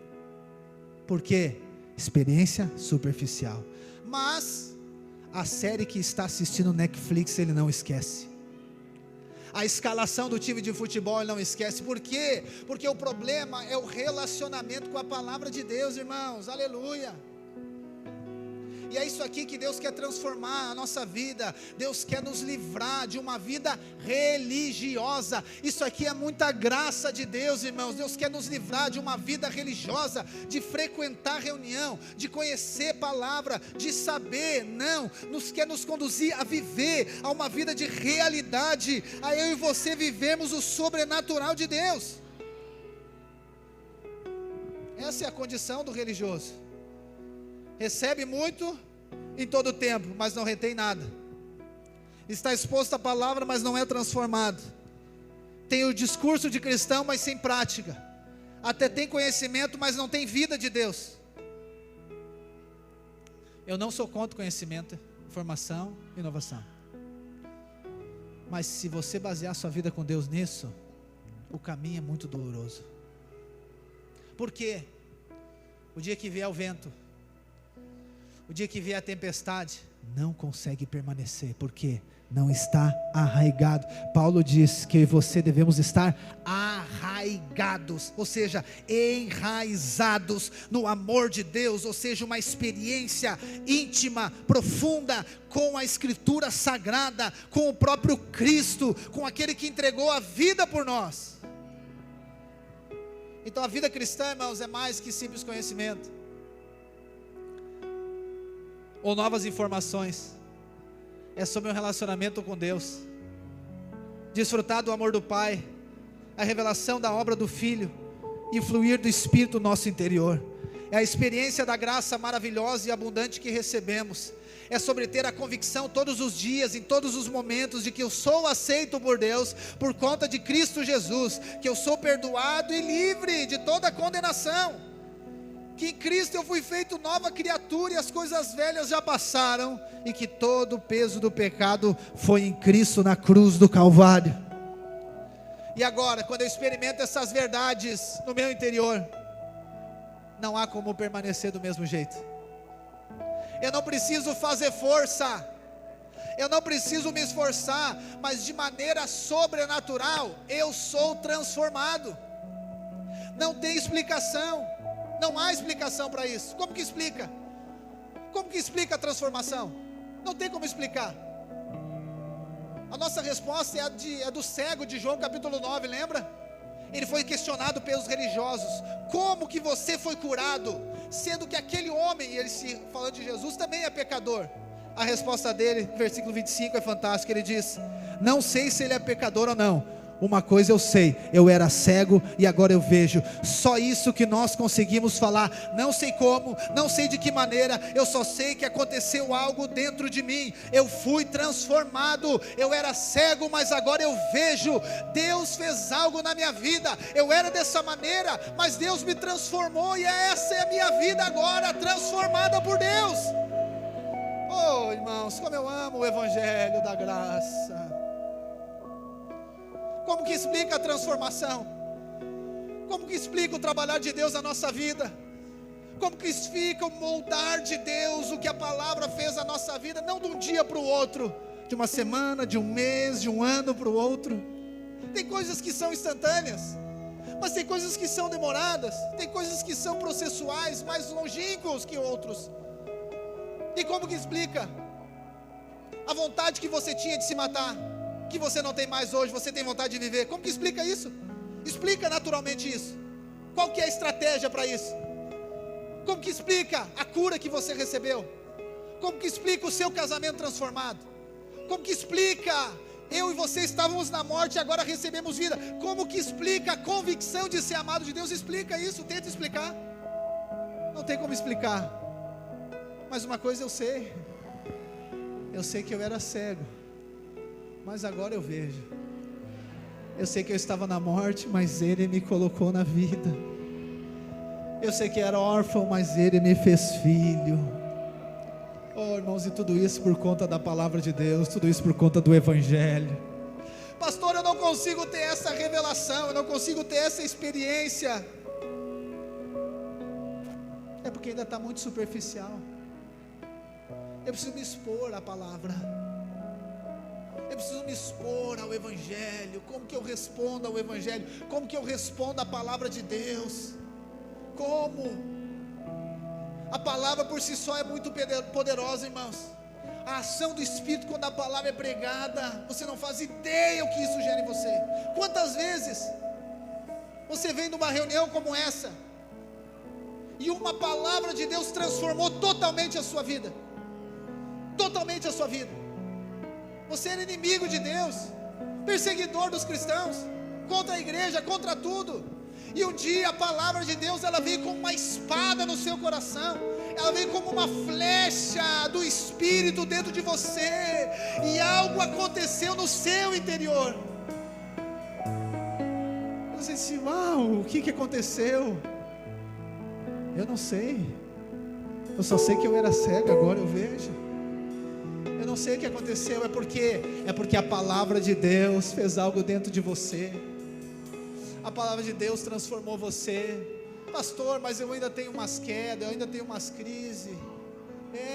Por quê? Experiência superficial. Mas a série que está assistindo no Netflix ele não esquece. A escalação do time de futebol ele não esquece. Por quê? Porque o problema é o relacionamento com a palavra de Deus, irmãos. Aleluia. E é isso aqui que Deus quer transformar a nossa vida. Deus quer nos livrar de uma vida religiosa. Isso aqui é muita graça de Deus, irmãos. Deus quer nos livrar de uma vida religiosa, de frequentar reunião, de conhecer palavra, de saber. Não, quer nos conduzir a viver a uma vida de realidade, a eu e você vivemos o sobrenatural de Deus. Essa é a condição do religioso. Recebe muito em todo o tempo, mas não retém nada. Está exposto à palavra, mas não é transformado. Tem o discurso de cristão, mas sem prática. Até tem conhecimento, mas não tem vida de Deus. Eu não sou contra conhecimento, informação, inovação. Mas se você basear sua vida com Deus nisso, o caminho é muito doloroso. Por quê? O dia que vier o vento, o dia que vier a tempestade, não consegue permanecer, porque não está arraigado. Paulo diz que eu e você devemos estar arraigados, ou seja, enraizados no amor de Deus, ou seja, uma experiência íntima, profunda, com a Escritura Sagrada, com o próprio Cristo, com aquele que entregou a vida por nós. Então a vida cristã, irmãos, é mais que simples conhecimento ou novas informações. É sobre um relacionamento com Deus, desfrutar do amor do Pai, a revelação da obra do Filho, e fluir do Espírito no nosso interior. É a experiência da graça maravilhosa e abundante que recebemos. É sobre ter a convicção todos os dias, em todos os momentos, de que eu sou aceito por Deus, por conta de Cristo Jesus, que eu sou perdoado e livre de toda condenação, que em Cristo eu fui feito nova criatura e as coisas velhas já passaram, e que todo o peso do pecado foi em Cristo na cruz do Calvário. E agora, quando eu experimento essas verdades no meu interior, não há como permanecer do mesmo jeito. Eu não preciso fazer força, eu não preciso me esforçar, mas de maneira sobrenatural eu sou transformado. Não tem explicação. Não há explicação para isso. Como que explica? Como que explica a transformação? Não tem como explicar. A nossa resposta é do cego de João capítulo 9, lembra? Ele foi questionado pelos religiosos: como que você foi curado, sendo que aquele homem, ele falando de Jesus, também é pecador? A resposta dele, versículo 25, é fantástica. Ele diz: não sei se ele é pecador ou não, uma coisa eu sei, eu era cego e agora eu vejo. Só isso que nós conseguimos falar. Não sei como, não sei de que maneira, eu só sei que aconteceu algo dentro de mim. Eu fui transformado. Eu era cego, mas agora eu vejo. Deus fez algo na minha vida. Eu era dessa maneira, mas Deus me transformou, e essa é a minha vida agora, transformada por Deus. Oh, irmãos, como eu amo o Evangelho da graça. Como que explica a transformação? Como que explica o trabalhar de Deus na nossa vida? Como que explica o moldar de Deus, o que a palavra fez na nossa vida, não de um dia para o outro, de uma semana, de um mês, de um ano para o outro. Tem coisas que são instantâneas, mas tem coisas que são demoradas, tem coisas que são processuais, mais longínquos que outros. E como que explica a vontade que você tinha de se matar, que você não tem mais hoje, você tem vontade de viver? Como que explica isso? Explica naturalmente isso. Qual que é a estratégia para isso? Como que explica a cura que você recebeu? Como que explica o seu casamento transformado? Como que explica eu e você estávamos na morte e agora recebemos vida? Como que explica a convicção de ser amado de Deus? Explica isso, tenta explicar. Não tem como explicar. Mas uma coisa eu sei que eu era cego, mas agora eu vejo. Eu sei que eu estava na morte, mas Ele me colocou na vida. Eu sei que era órfão, mas Ele me fez filho. Oh, irmãos, e tudo isso por conta da palavra de Deus, tudo isso por conta do Evangelho. Pastor, eu não consigo ter essa revelação, eu não consigo ter essa experiência. É porque ainda está muito superficial. Eu preciso me expor à palavra. Eu preciso me expor ao Evangelho. Como que eu respondo ao Evangelho? Como que eu respondo à palavra de Deus? Como? A palavra por si só é muito poderosa, irmãos. A ação do Espírito quando a palavra é pregada, você não faz ideia o que isso gera em você. Quantas vezes você vem numa reunião como essa e uma palavra de Deus transformou totalmente a sua vida? Totalmente a sua vida. Você era inimigo de Deus, perseguidor dos cristãos, contra a igreja, contra tudo, E um dia a palavra de Deus, ela veio como uma espada no seu coração, ela veio como uma flecha do Espírito dentro de você, e algo aconteceu no seu interior. Você disse: uau, o que aconteceu? Eu não sei, eu só sei que eu era cego, agora eu vejo. Eu não sei o que aconteceu, é porque a palavra de Deus fez algo dentro de você. A palavra de Deus transformou você. Pastor, mas eu ainda tenho umas quedas, eu ainda tenho umas crises.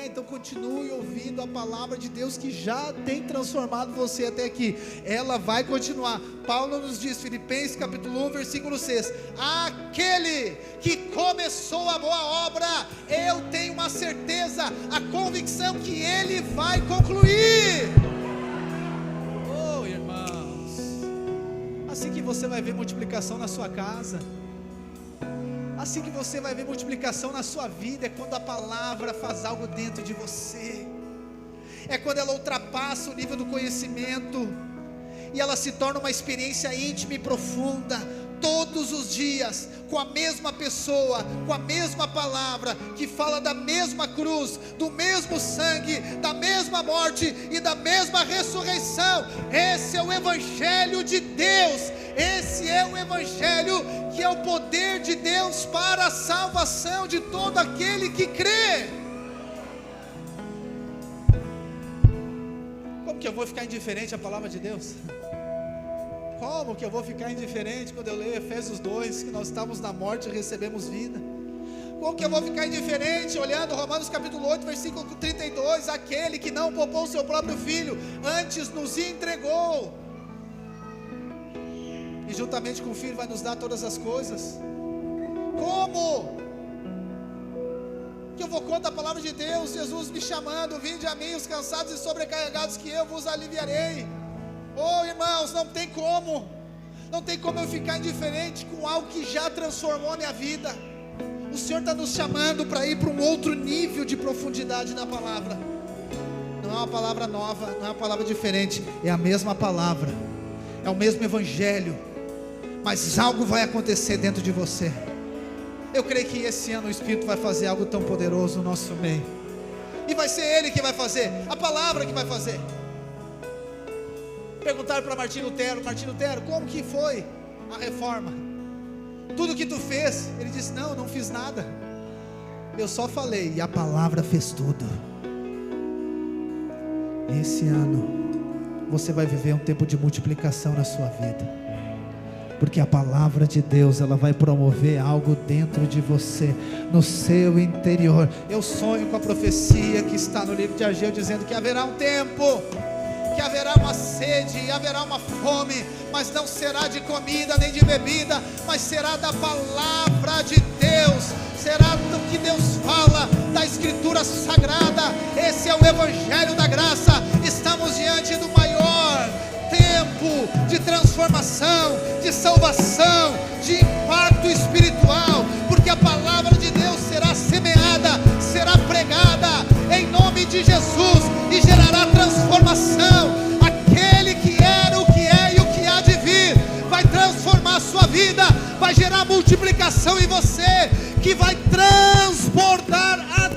Então continue ouvindo a palavra de Deus, que já tem transformado você até aqui. Ela vai continuar. Paulo nos diz, Filipenses capítulo 1, versículo 6: aquele que começou a boa obra, eu tenho uma certeza, a convicção que ele vai concluir. Oh, irmãos, assim que você vai ver multiplicação na sua casa, assim que você vai ver multiplicação na sua vida, é quando a palavra faz algo dentro de você, é quando ela ultrapassa o nível do conhecimento, e ela se torna uma experiência íntima e profunda, todos os dias, com a mesma pessoa, com a mesma palavra, que fala da mesma cruz, do mesmo sangue, da mesma morte e da mesma ressurreição. Esse é o Evangelho de Deus, esse é o Evangelho que é o poder de Deus para a salvação de todo aquele que crê. Como que eu vou ficar indiferente à palavra de Deus? Como que eu vou ficar indiferente quando eu leio Efésios 2, que nós estamos na morte e recebemos vida? Como que eu vou ficar indiferente olhando Romanos capítulo 8, versículo 32, aquele que não poupou o seu próprio filho, antes nos entregou, e juntamente com o filho vai nos dar todas as coisas? Como que eu vou contra a palavra de Deus? Jesus me chamando: vinde a mim os cansados e sobrecarregados, que eu vos aliviarei. Oh, irmãos, não tem como eu ficar indiferente com algo que já transformou a minha vida. O Senhor está nos chamando para ir para um outro nível de profundidade na palavra. Não é uma palavra nova, não é uma palavra diferente, é a mesma palavra, é o mesmo Evangelho, mas algo vai acontecer dentro de você. Eu creio que esse ano o Espírito vai fazer algo tão poderoso no nosso meio, e vai ser Ele que vai fazer, a palavra que vai fazer. Perguntaram para Martim Lutero: como que foi a reforma? Tudo que tu fez? Ele disse: não fiz nada, eu só falei, e a palavra fez tudo. Esse ano você vai viver um tempo de multiplicação na sua vida, porque a palavra de Deus, ela vai promover algo dentro de você, no seu interior. Eu sonho com a profecia que está no livro de Ageu, dizendo que haverá um tempo, que haverá uma sede, haverá uma fome, mas não será de comida nem de bebida, mas será da palavra de Deus, será do que Deus fala, da Escritura Sagrada. Esse é o Evangelho da graça. Estamos diante do maior tempo de transformação, de salvação, de impacto espiritual, porque a palavra de Deus será semeada, será pregada em nome de Jesus, e gerará transformação. Aquele que era, o que é e o que há de vir vai transformar a sua vida, vai gerar multiplicação em você, que vai transbordar a